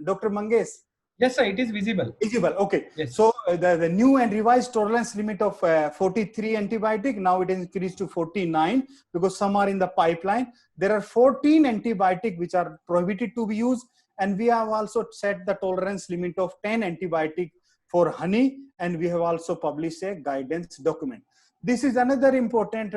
Dr. Mangesh? Yes, sir, it is visible. Visible, okay. Yes. So the new and revised tolerance limit of 43 antibiotic, now it is increased to 49 because some are in the pipeline. There are 14 antibiotic which are prohibited to be used, and we have also set the tolerance limit of 10 antibiotic for honey, and we have also published a guidance document. This is another important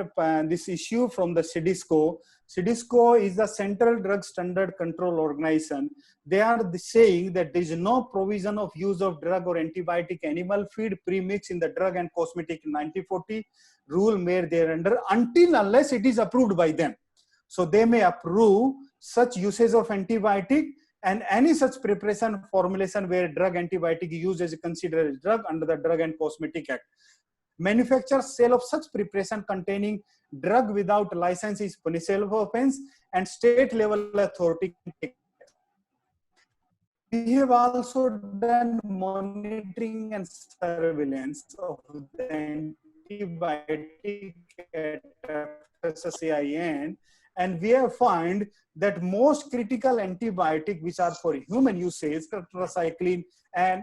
this issue from the CDSCO. CDSCO is the Central Drug Standard Control Organization. They are saying that there is no provision of use of drug or antibiotic animal feed premix in the drug and cosmetic 1940 rule made there under until unless it is approved by them. So they may approve such usage of antibiotic and any such preparation formulation where drug antibiotic use is considered as drug under the Drug and Cosmetic Act. Manufacture sale of such preparation containing drug without license is punishable offense, and state level authority. We have also done monitoring and surveillance of the antibiotic at FSSAI, and we have found that most critical antibiotic which are for human usage, tetracycline, and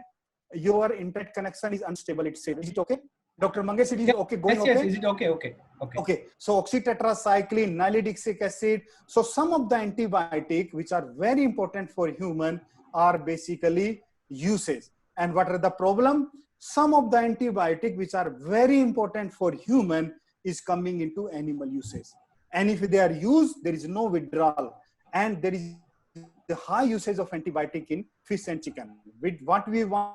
your internet connection is unstable, it says. Is it okay? Dr. Mangesh, it is okay? Going yes, okay? yes, is it okay? Okay. Okay. Okay. So oxytetracycline, nalidixic acid. So some of the antibiotic which are very important for human are basically usage. And what are the problem? Some of the antibiotic which are very important for human is coming into animal usage. And if they are used, there is no withdrawal. And there is the high usage of antibiotic in fish and chicken. With what we want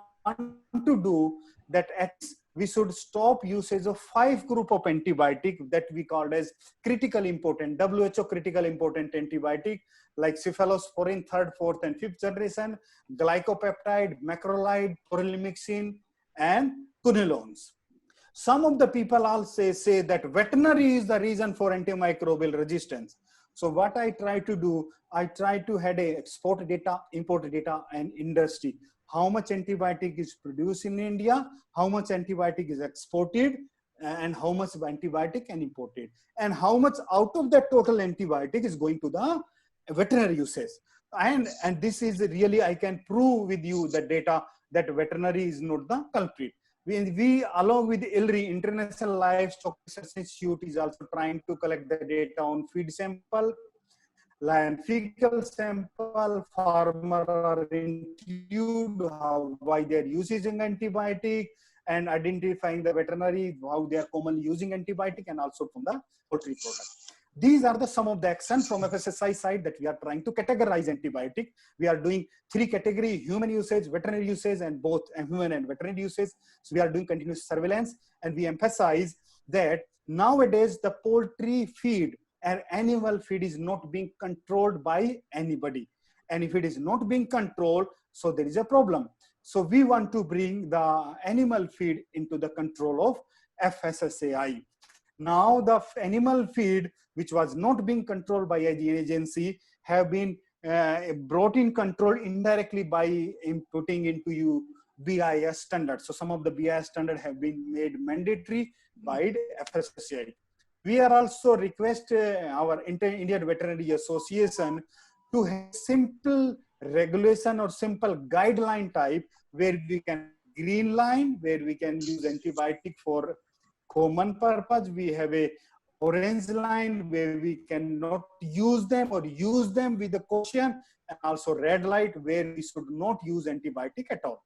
to do, that we should stop usage of 5 group of antibiotic that we called as critical important, WHO critical important antibiotic, like cephalosporin, 3rd, 4th, and 5th generation, glycopeptide, macrolide, prolimixin, and quinolones. Some of the people also say that veterinary is the reason for antimicrobial resistance. So what I try to do, I try to have a export data, import data, and industry. How much antibiotic is produced in India, how much antibiotic is exported, and how much antibiotic and imported, and how much out of that total antibiotic is going to the veterinary usage. And this is really, I can prove with you the data that veterinary is not the culprit. We along with ILRI, International Livestock Research Institute, is also trying to collect the data on feed sample, and fecal sample. Farmer are interviewed why they are using antibiotic, and identifying the veterinary how they are commonly using antibiotic, and also from the poultry product. These are the some of the actions from FSSAI side that we are trying to categorize antibiotic. We are doing 3 categories: human usage, veterinary usage, and both human and veterinary usage. So we are doing continuous surveillance, and we emphasize that nowadays the poultry feed and animal feed is not being controlled by anybody. And if it is not being controlled, so there is a problem. So we want to bring the animal feed into the control of FSSAI. Now the animal feed, which was not being controlled by the agency, have been brought in control indirectly by putting into you BIS standards. So some of the BIS standards have been made mandatory by the FSSAI. We are also request our Indian Veterinary Association to have simple regulation or simple guideline type where we can green line, where we can use antibiotic for common purpose. We have a orange line where we cannot use them or use them with a caution, and also red light where we should not use antibiotic at all.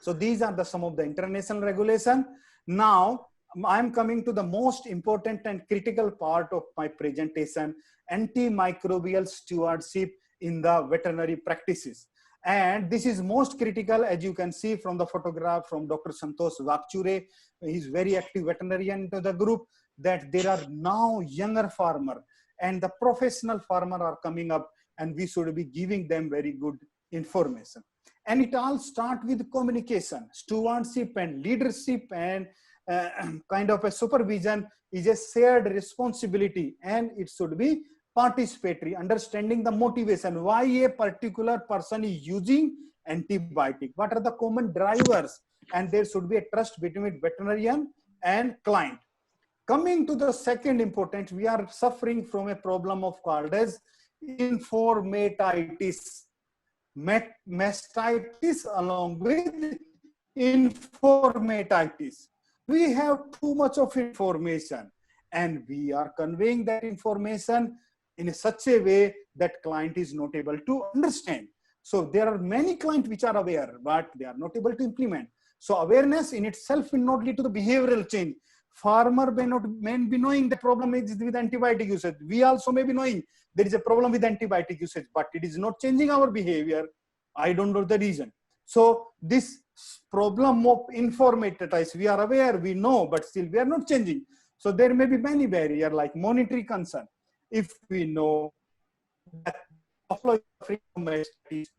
So these are some of the international regulation. Now I'm coming to the most important and critical part of my presentation, antimicrobial stewardship in the veterinary practices. And this is most critical, as you can see from the photograph from Dr. Santosh Vakchure. He's very active veterinarian to the group, that there are now younger farmer and the professional farmer are coming up, and we should be giving them very good information. And it all starts with communication, stewardship and leadership, and kind of a supervision is a shared responsibility, and it should be participatory, understanding the motivation, why a particular person is using antibiotic, what are the common drivers, and there should be a trust between veterinarian and client. Coming to the second important, we are suffering from a problem of called as informatitis. Mastitis along with informatitis. We have too much of information, and we are conveying that information in such a way that client is not able to understand. So there are many clients which are aware, but they are not able to implement. So awareness in itself will not lead to the behavioral change. Farmer may be knowing the problem is with antibiotic usage. We also may be knowing there is a problem with antibiotic usage, but it is not changing our behavior. I don't know the reason. So this problem of informatitis, we are aware, we know, but still we are not changing. So there may be many barriers like monetary concern. If we know that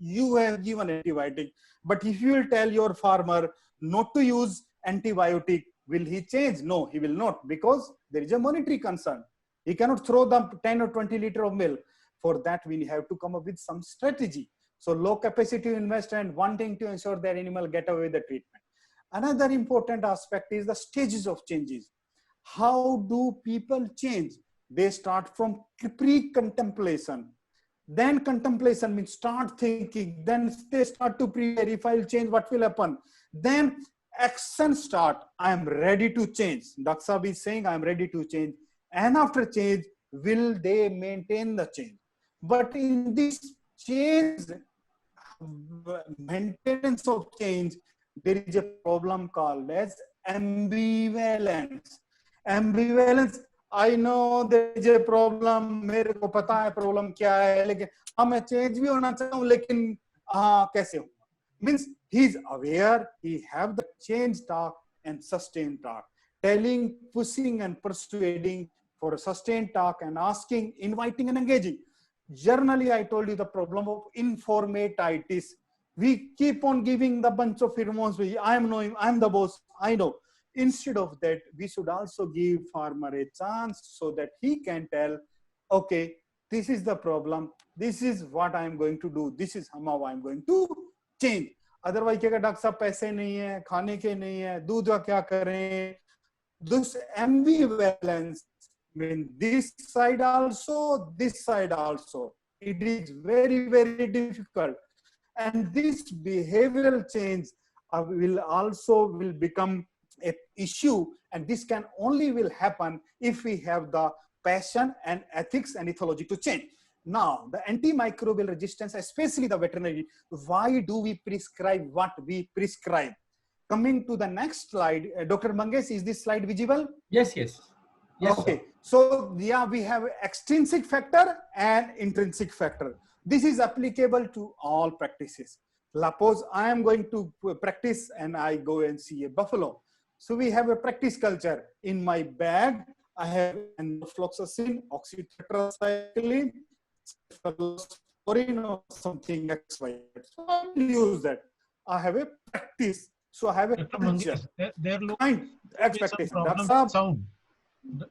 you have given antibiotic, but if you will tell your farmer not to use antibiotic, will he change? No, he will not, because there is a monetary concern. He cannot throw the 10 or 20 liter of milk. For that, we have to come up with some strategy. So low capacity to invest and wanting to ensure that animal get away with the treatment. Another important aspect is the stages of changes. How do people change? They start from pre-contemplation. Then contemplation means start thinking. Then they start to prepare. If I'll change, what will happen? Then action start. I am ready to change. Daksab is saying I am ready to change. And after change, will they maintain the change? But in this change, maintenance of change, there is a problem called as ambivalence. Ambivalence, I know there is a problem, मेरे को पता है problem क्या है, लेकिन हाँ मैं change भी होना चाहूँ, लेकिन हाँ कैसे होगा? Means he is aware, he have the change talk and sustain talk, telling, pushing and persuading for a sustained talk and asking, inviting and engaging. Generally, I told you the problem of informatitis. We keep on giving the bunch of hormones. I am knowing, I am the boss, I know. Instead of that, we should also give farmer a chance so that he can tell, okay, this is the problem. This is what I am going to do. This is how I am going to change. Otherwise, क्या doctor साहब पैसे नहीं है, खाने के नहीं है, दूध का क्या करें? This ambivalence means this side also, this side also. It is very, very difficult. And this behavioral change will become an issue, and this can only will happen if we have the passion and ethics and ethology to change. Now, the antimicrobial resistance, especially the veterinary, why do we prescribe what we prescribe? Coming to the next slide, Dr. Mangesh, is this slide visible? Yes, yes. Yes, okay. Sir. So, yeah, we have extrinsic factor and intrinsic factor. This is applicable to all practices. Suppose I am going to practice and I go and see a buffalo. So we have a practice culture. In my bag, I have enrofloxacin, oxytetracycline, cephalosporin, or something XY. So I will use that. I have a practice. So I have a culture. There looks expectation. Some sound.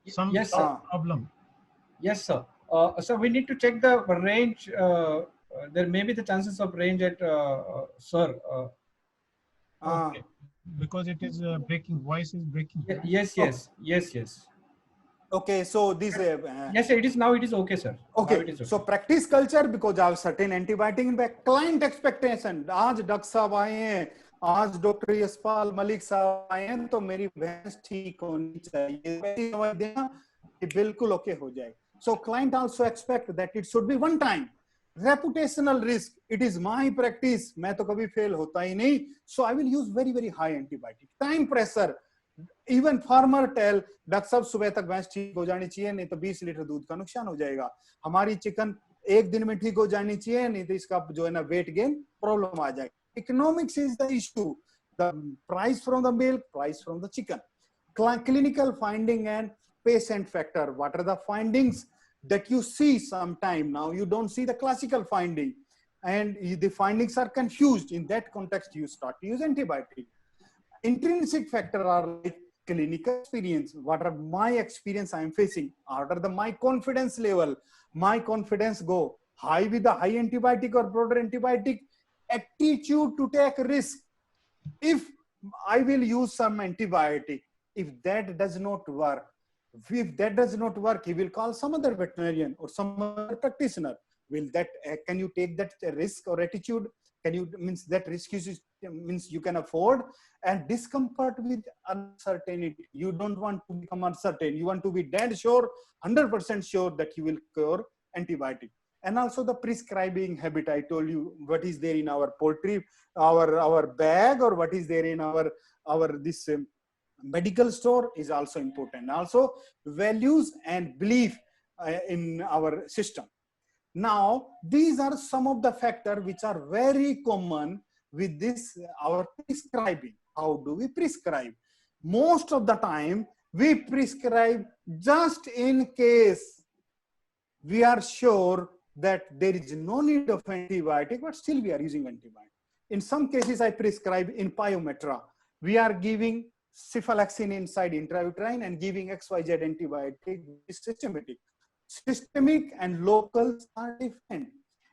Some Yes, sir. problem. Yes, sir. So we need to check the range. There may be the chances of range at sir. Okay. Because it is breaking. Voice is breaking. Yes, yes, yes, yes. Okay, so this. Yes, it is now. It is okay, sir. Okay. It is okay. So practice culture, because I have certain antibiotic in back. Client expectation. आज doctor साहब आए हैं, आज doctor Yashpal Malik साहब आए हैं, तो मेरी भैंस ठीक होनी चाहिए. दवाई देना कि बिल्कुल ओके हो जाए. So client also expect that it should be one time. reputational risk, it is my practice, मैं तो कभी fail होता ही नहीं, so I will use very very high antibiotic. Time pressure, even farmer tell doctor साहब सुबह तक भैंस ठीक हो जानी चाहिए, नहीं तो 20 लीटर दूध का नुकसान हो जाएगा, हमारी चिकन एक दिन में ठीक हो जानी चाहिए, नहीं तो इसका जो है ना वेट गेन प्रॉब्लम आ जाएगा. Economics is the issue, the price from the milk, price from the chicken. Clinical finding and patient factor, what are the findings that you see sometime? Now you don't see the classical finding and the findings are confused. In that context, you start to use antibiotic. Intrinsic factor are like clinical experience. What are my experience I am facing? What are my confidence level? My confidence go high with the high antibiotic or broader antibiotic. Attitude to take risk. If I will use some antibiotic, if that does not work, he will call some other veterinarian or some other practitioner. Will that can you take that risk or attitude? Can you means that risk is means you can afford? And discomfort with uncertainty. You don't want to become uncertain. You want to be dead sure, 100% sure that you will cure antibiotic. And also the prescribing habit. I told you what is there in our poultry, our bag, or what is there in our this medical store is also important. Also values and belief in our system. Now these are some of the factors which are very common with this our prescribing. How do we prescribe? Most of the time we prescribe just in case we are sure that there is no need of antibiotic, but still we are using antibiotic. In some cases, I prescribe in pyometra. We are giving cephalexin inside intrauterine and giving XYZ antibiotic is systematic. Systemic and locals are different.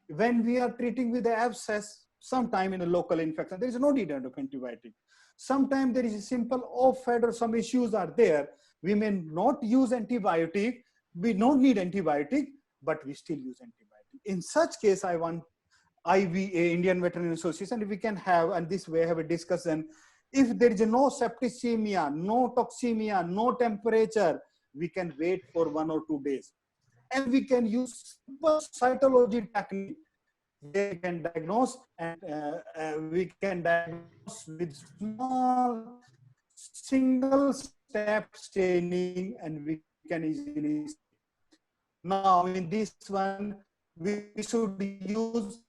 When we are treating with the abscess, sometime in a local infection, there is no need of antibiotic. Sometimes there is a simple off-fed or some issues are there. We may not use antibiotic. We don't need antibiotic, but we still use antibiotic. In such case, I want IVA, Indian Veterinary Association, if we can have, and this way have a discussion, if there is no septicemia, no toxemia, no temperature, we can wait for 1 or 2 days. And we can use simple cytology technique. They can diagnose and we can diagnose with small single step staining and we can easily. Now in this one, we should use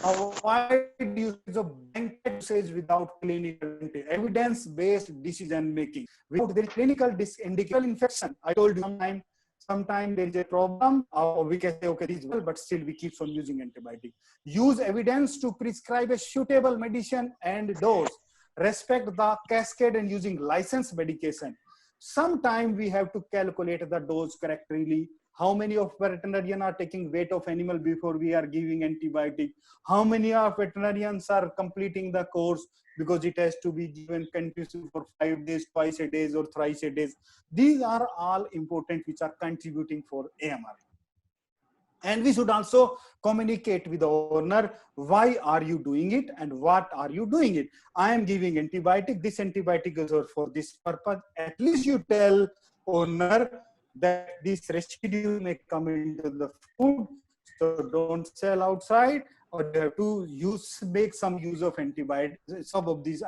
avoid use of blanket usage without clinical evidence-based decision making. Without the clinical indicator infection, I told you sometime there is a problem, or we can say okay, this is well, but still we keep on using antibiotic. Use evidence to prescribe a suitable medicine and dose. Respect the cascade and using licensed medication. Sometime we have to calculate the dose correctly. How many of veterinarians are taking weight of animal before we are giving antibiotic? How many of veterinarians are completing the course because it has to be given continuously for 5 days, twice a day or thrice a day? These are all important which are contributing for AMR. And we should also communicate with the owner, why are you doing it and what are you doing it? I am giving antibiotic, this antibiotic is for this purpose. At least you tell owner that this residue may come into the food, so don't sell outside, or you have to make some use of antibiotics, some of these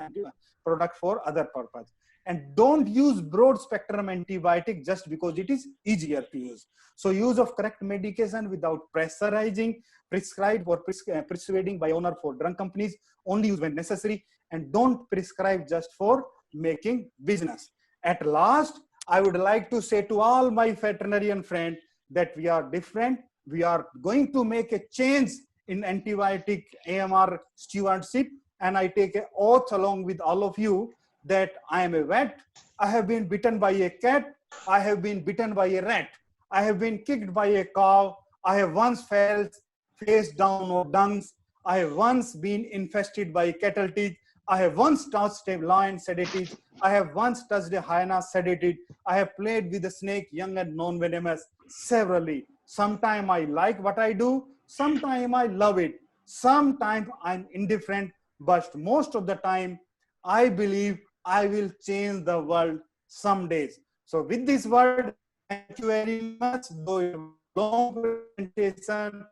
products for other purpose. And don't use broad spectrum antibiotic just because it is easier to use. So use of correct medication without pressurizing, prescribed or persuading by owner for drug companies, only use when necessary, and don't prescribe just for making business. At last, I would like to say to all my veterinarian friends that we are different. We are going to make a change in antibiotic AMR stewardship. And I take an oath along with all of you that I am a vet. I have been bitten by a cat. I have been bitten by a rat. I have been kicked by a cow. I have once fell face down on dungs. I have once been infested by cattle teeth. I have once touched a lion sedative. I have once touched a hyena sedative. I have played with a snake, young and non-venomous, severally. Sometimes I like what I do. Sometimes I love it. Sometimes I'm indifferent. But most of the time, I believe I will change the world some days. So with this word, thank you very much. Though long presentation,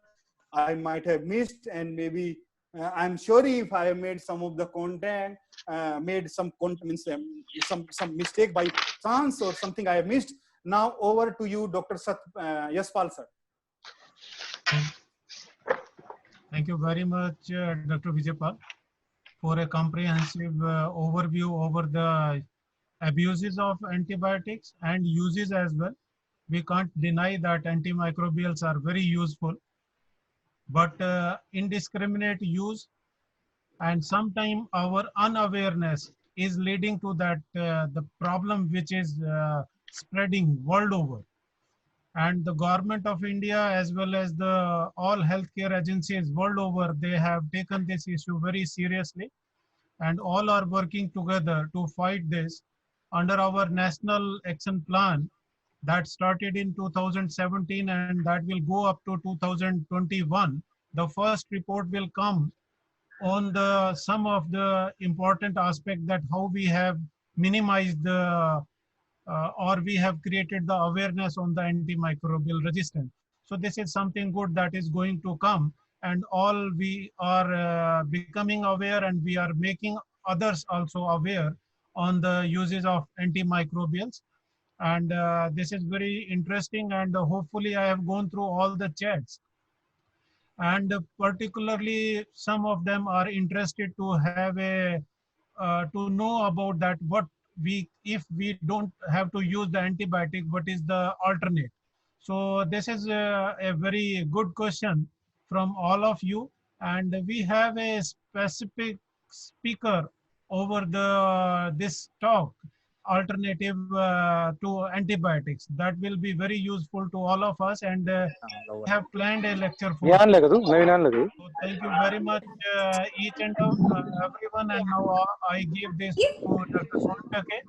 I might have missed, and maybe I'm sorry if I have made some of the content, made some some mistake by chance or something I have missed. Now over to you, Dr. Yash Pal sir. Thank you very much, Dr. Vijay Pal, for a comprehensive overview over the abuses of antibiotics and uses as well. We can't deny that antimicrobials are very useful, but indiscriminate use and sometimes our unawareness is leading to that the problem which is spreading world over. And the government of India as well as the all healthcare agencies world over, they have taken this issue very seriously and all are working together to fight this under our national action plan that started in 2017 and that will go up to 2021. The first report will come on the some of the important aspect that how we have minimized the or we have created the awareness on the antimicrobial resistance. So this is something good that is going to come, and all we are becoming aware and we are making others also aware on the uses of antimicrobials. And this is very interesting, and hopefully I have gone through all the chats, and particularly some of them are interested to have a to know about that what we, if we don't have to use the antibiotic, what is the alternate. So this is a very good question from all of you, and we have a specific speaker over the this talk, alternative to antibiotics, that will be very useful to all of us, and have planned a lecture for you. So thank you very much each and everyone, and now I give this to Dr. Sontake.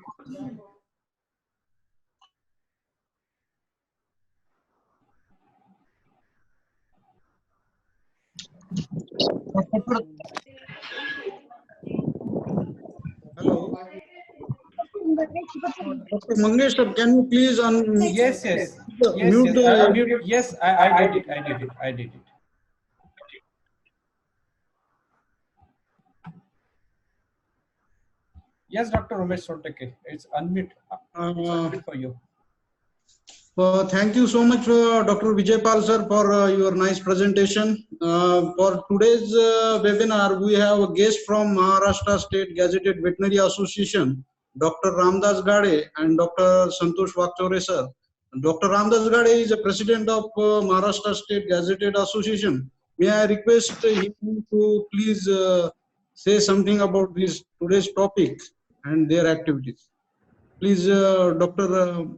Hello. Dr. Mangesh, sir, can you please Yes, yes, mute the... yes, I did it. I did it. Yes, Dr. Umesh Sontake, it's unmute. It's unmute for you. Thank you so much, Dr. Vijay Pal sir, for your nice presentation. For today's webinar, we have a guest from Maharashtra State Gazetted Veterinary Association, Dr. Ramdas Gade and Dr. Santosh Vakchore sir. Dr. Ramdas Gade is the president of Maharashtra State Gazetted Association. May I request him to please say something about this today's topic and their activities. Please, Dr.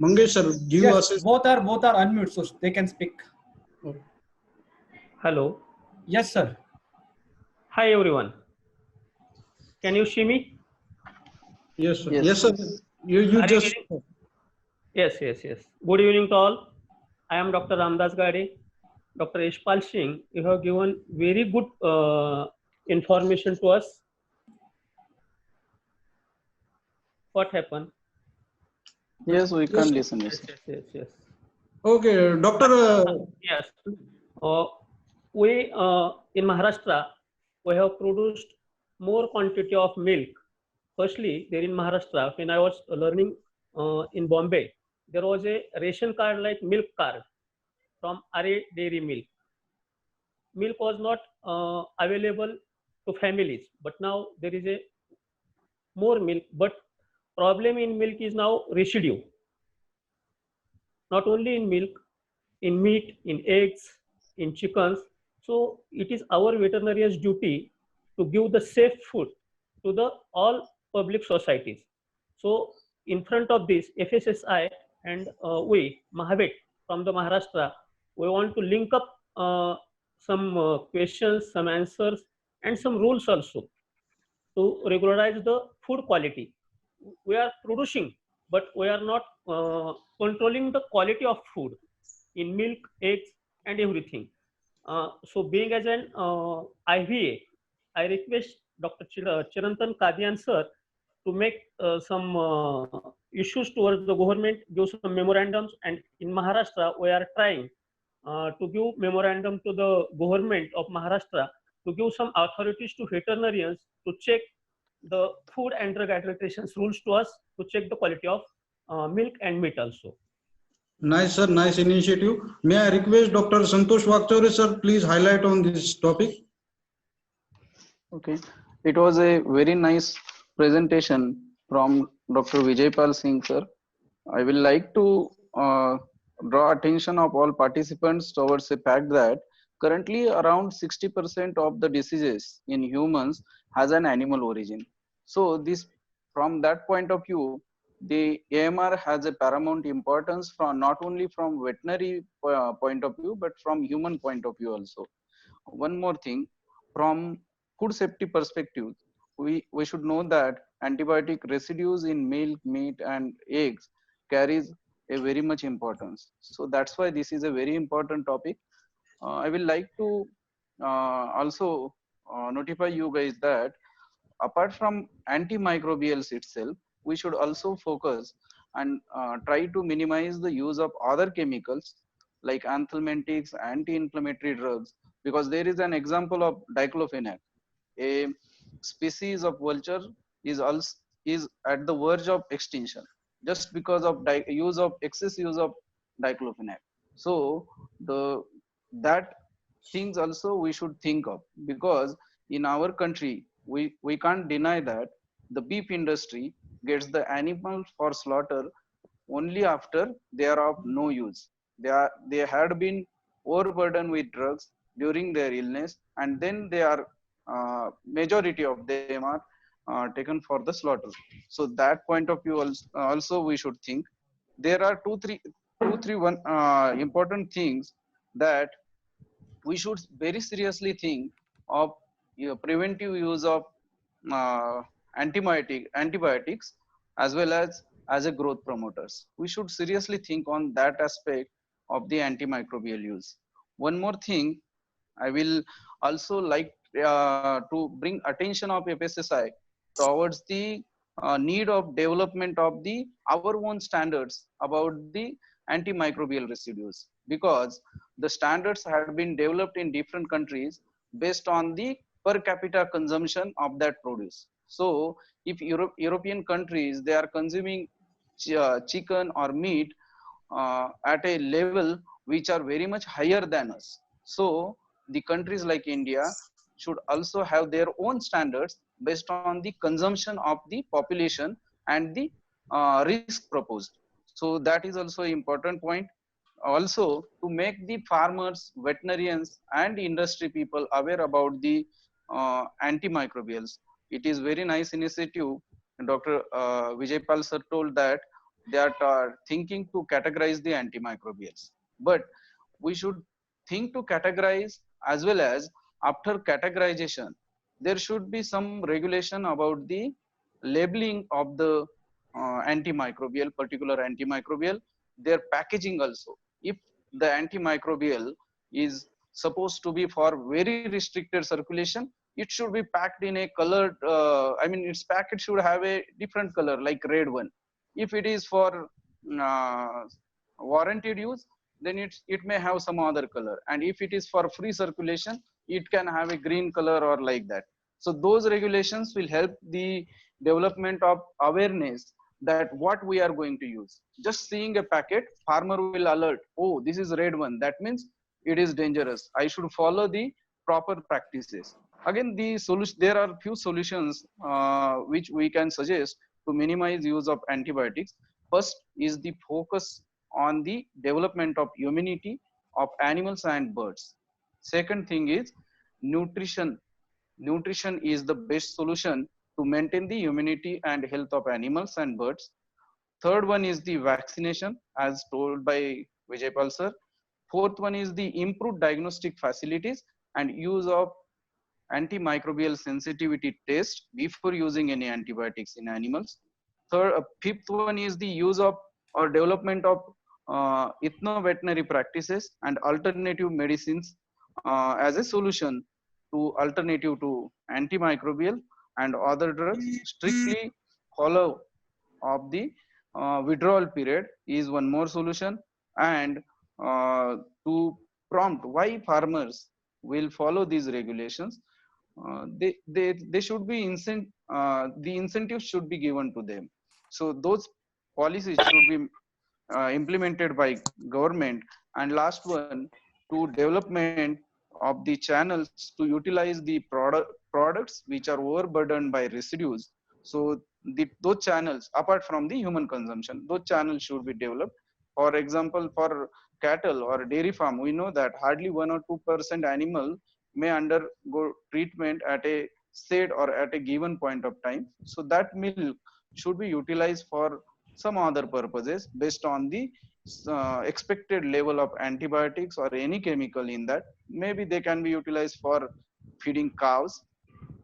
Mangesh sir, give Yes, us. both are unmute, so they can speak. Hello. Yes, sir. Hi, everyone. Can you see me? Yes, sir. Yes, sir. You just. Yes. Good evening to all. I am Dr. Ramdas Gade. Dr. Vijay Pal Singh, you have given very good information to us. What happened? Yes, we can listen. Yes. Okay, Doctor. Yes. We in Maharashtra, we have produced more quantity of milk. Firstly, there in Maharashtra, when I was learning in Bombay, there was a ration card like milk card from RA Dairy Milk. Milk was not available to families, but now there is a more milk. But problem in milk is now residue. Not only in milk, in meat, in eggs, in chickens. So it is our veterinarian's duty to give the safe food to the all public societies. So in front of this, FSSI and we, Mahavet from the Maharashtra, we want to link up some questions, some answers, and some rules also to regularize the food quality. We are producing, but we are not controlling the quality of food in milk, eggs, and everything. So being as an IVA, I request Dr. Chirantan Kadian sir to make some issues towards the government, give some memorandums, and in Maharashtra we are trying to give memorandum to the government of Maharashtra to give some authorities to veterinarians to check the food and drug administration rules to us to check the quality of milk and meat also. Nice, sir. Nice initiative. May I request Dr. Santosh Vakchore, sir, please highlight on this topic. Okay. It was a very nice presentation from Dr. Vijay Pal Singh, sir. I will like to draw attention of all participants towards the fact that currently around 60% of the diseases in humans has an animal origin. So this, from that point of view, the AMR has a paramount importance from not only from veterinary point of view, but from human point of view also. One more thing, from food safety perspective, we should know that antibiotic residues in milk, meat, and eggs carries a very much importance. So that's why this is a very important topic. I will like to also notify you guys that apart from antimicrobials itself, we should also focus and try to minimize the use of other chemicals like anthelmintics, anti-inflammatory drugs, because there is an example of diclofenac. A species of vulture is at the verge of extinction just because of excess use of diclofenac. So the that things also we should think of, because in our country we can't deny that the beef industry gets the animal for slaughter only after they are of no use. They had been overburdened with drugs during their illness, and then they are majority of them are taken for the slaughter. So that point of view also we should think. There are one important things that we should very seriously think of, preventive use of uh, antibiotics as well as a growth promoters. We should seriously think on that aspect of the antimicrobial use. One more thing, I will also like to bring attention of FSSI towards the need of development of the our own standards about the antimicrobial residues, because the standards had been developed in different countries based on the per capita consumption of that produce. So if European countries, they are consuming chicken or meat at a level which are very much higher than us. So the countries like India should also have their own standards based on the consumption of the population and the risk proposed. So that is also an important point. Also, to make the farmers, veterinarians, and industry people aware about the antimicrobials. It is very nice initiative. Dr. Vijay Pal sir told that they are thinking to categorize the antimicrobials, but we should think to categorize, as well as after categorization there should be some regulation about the labeling of the particular antimicrobial, their packaging also. If the antimicrobial is supposed to be for very restricted circulation, it should be packed in a colored its packet should have a different color like red one. If it is for uh, warranted use, then it may have some other color, and if it is for free circulation, it can have a green color or like that. So those regulations will help the development of awareness that what we are going to use. Just seeing a packet, farmer will alert, oh, this is red one, that means it is dangerous, I should follow the proper practices. Again, there are few solutions which we can suggest to minimize use of antibiotics. First is the focus on the development of immunity of animals and birds. Second thing is nutrition. Nutrition is the best solution to maintain the immunity and health of animals and birds. Third one is the vaccination, as told by Vijay Pal sir. Fourth one is the improved diagnostic facilities and use of antimicrobial sensitivity test before using any antibiotics in animals. Fifth one is the use of or development of ethno-veterinary practices and alternative medicines as a solution to alternative to antimicrobial and other drugs. Strictly follow of the withdrawal period is one more solution, and to prompt why farmers will follow these regulations. They should be the incentives should be given to them. So those policies should be implemented by government. And last one, to development of the channels to utilize the products which are overburdened by residues. So those channels, apart from the human consumption, those channels should be developed. For example, for cattle or dairy farm, we know that hardly 1 or 2% animal may undergo treatment at a said or at a given point of time. So that milk should be utilized for some other purposes based on the expected level of antibiotics or any chemical in that. Maybe they can be utilized for feeding cows,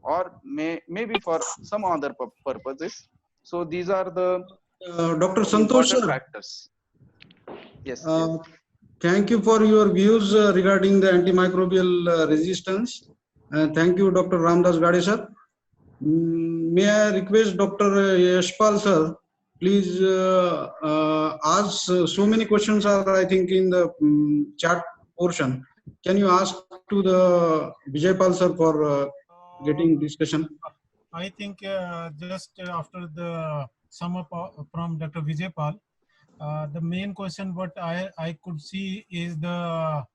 or maybe for some other purposes. So these are the Dr. Santosh important sir, factors. Yes. thank you for your views regarding the antimicrobial resistance. Thank you, Dr. Ramdas Gade sir. May I request Dr. Yashpal sir, please ask so many questions are, I think, in the chat portion. Can you ask to the Vijay Pal sir for getting discussion? I think just after the sum up from Dr. Vijay Pal, the main question what I could see is the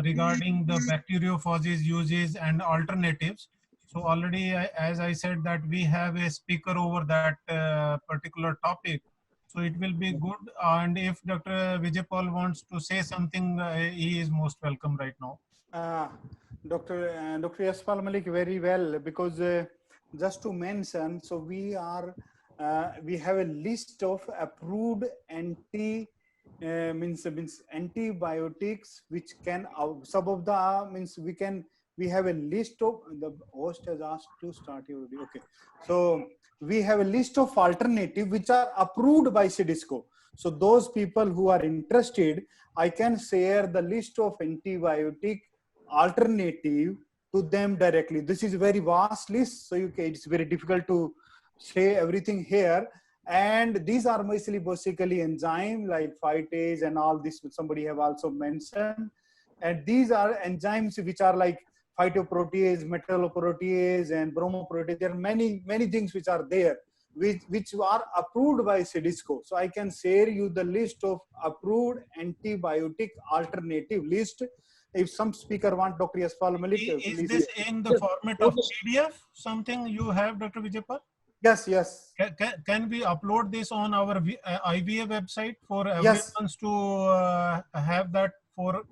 regarding the bacteriophages uses and alternatives. So already, as I said, that we have a speaker over that particular topic. So it will be good. And if Dr. Vijay Pal wants to say something, he is most welcome right now. Dr. Yashpal Malik, very well, because just to mention, so we have a list of approved antibiotics which can some of the we have a list of, the host has asked to start already. Okay, so we have a list of alternatives which are approved by CDSCO. So those people who are interested, I can share the list of antibiotic alternative to them directly. This is a very vast list, so it's very difficult to say everything here. And these are basically enzyme like phytase and all this, somebody have also mentioned. And these are enzymes which are like phytoprotease, metalloprotease, and bromoprotease. There are many things which are there, which are approved by CDSCO. So I can share you the list of approved antibiotic alternative list. If some speaker want, Dr. Yashpal Malik, is this in the format of PDF? Something you have, Dr. Vijay Pal? Yes. Can we upload this on our IVA website for everyone to have that for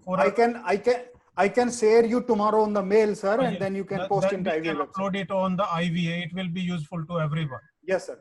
I can share you tomorrow on the mail, sir, and then you can post in the IVA website. Upload it on the IVA. It will be useful to everyone. Yes, sir.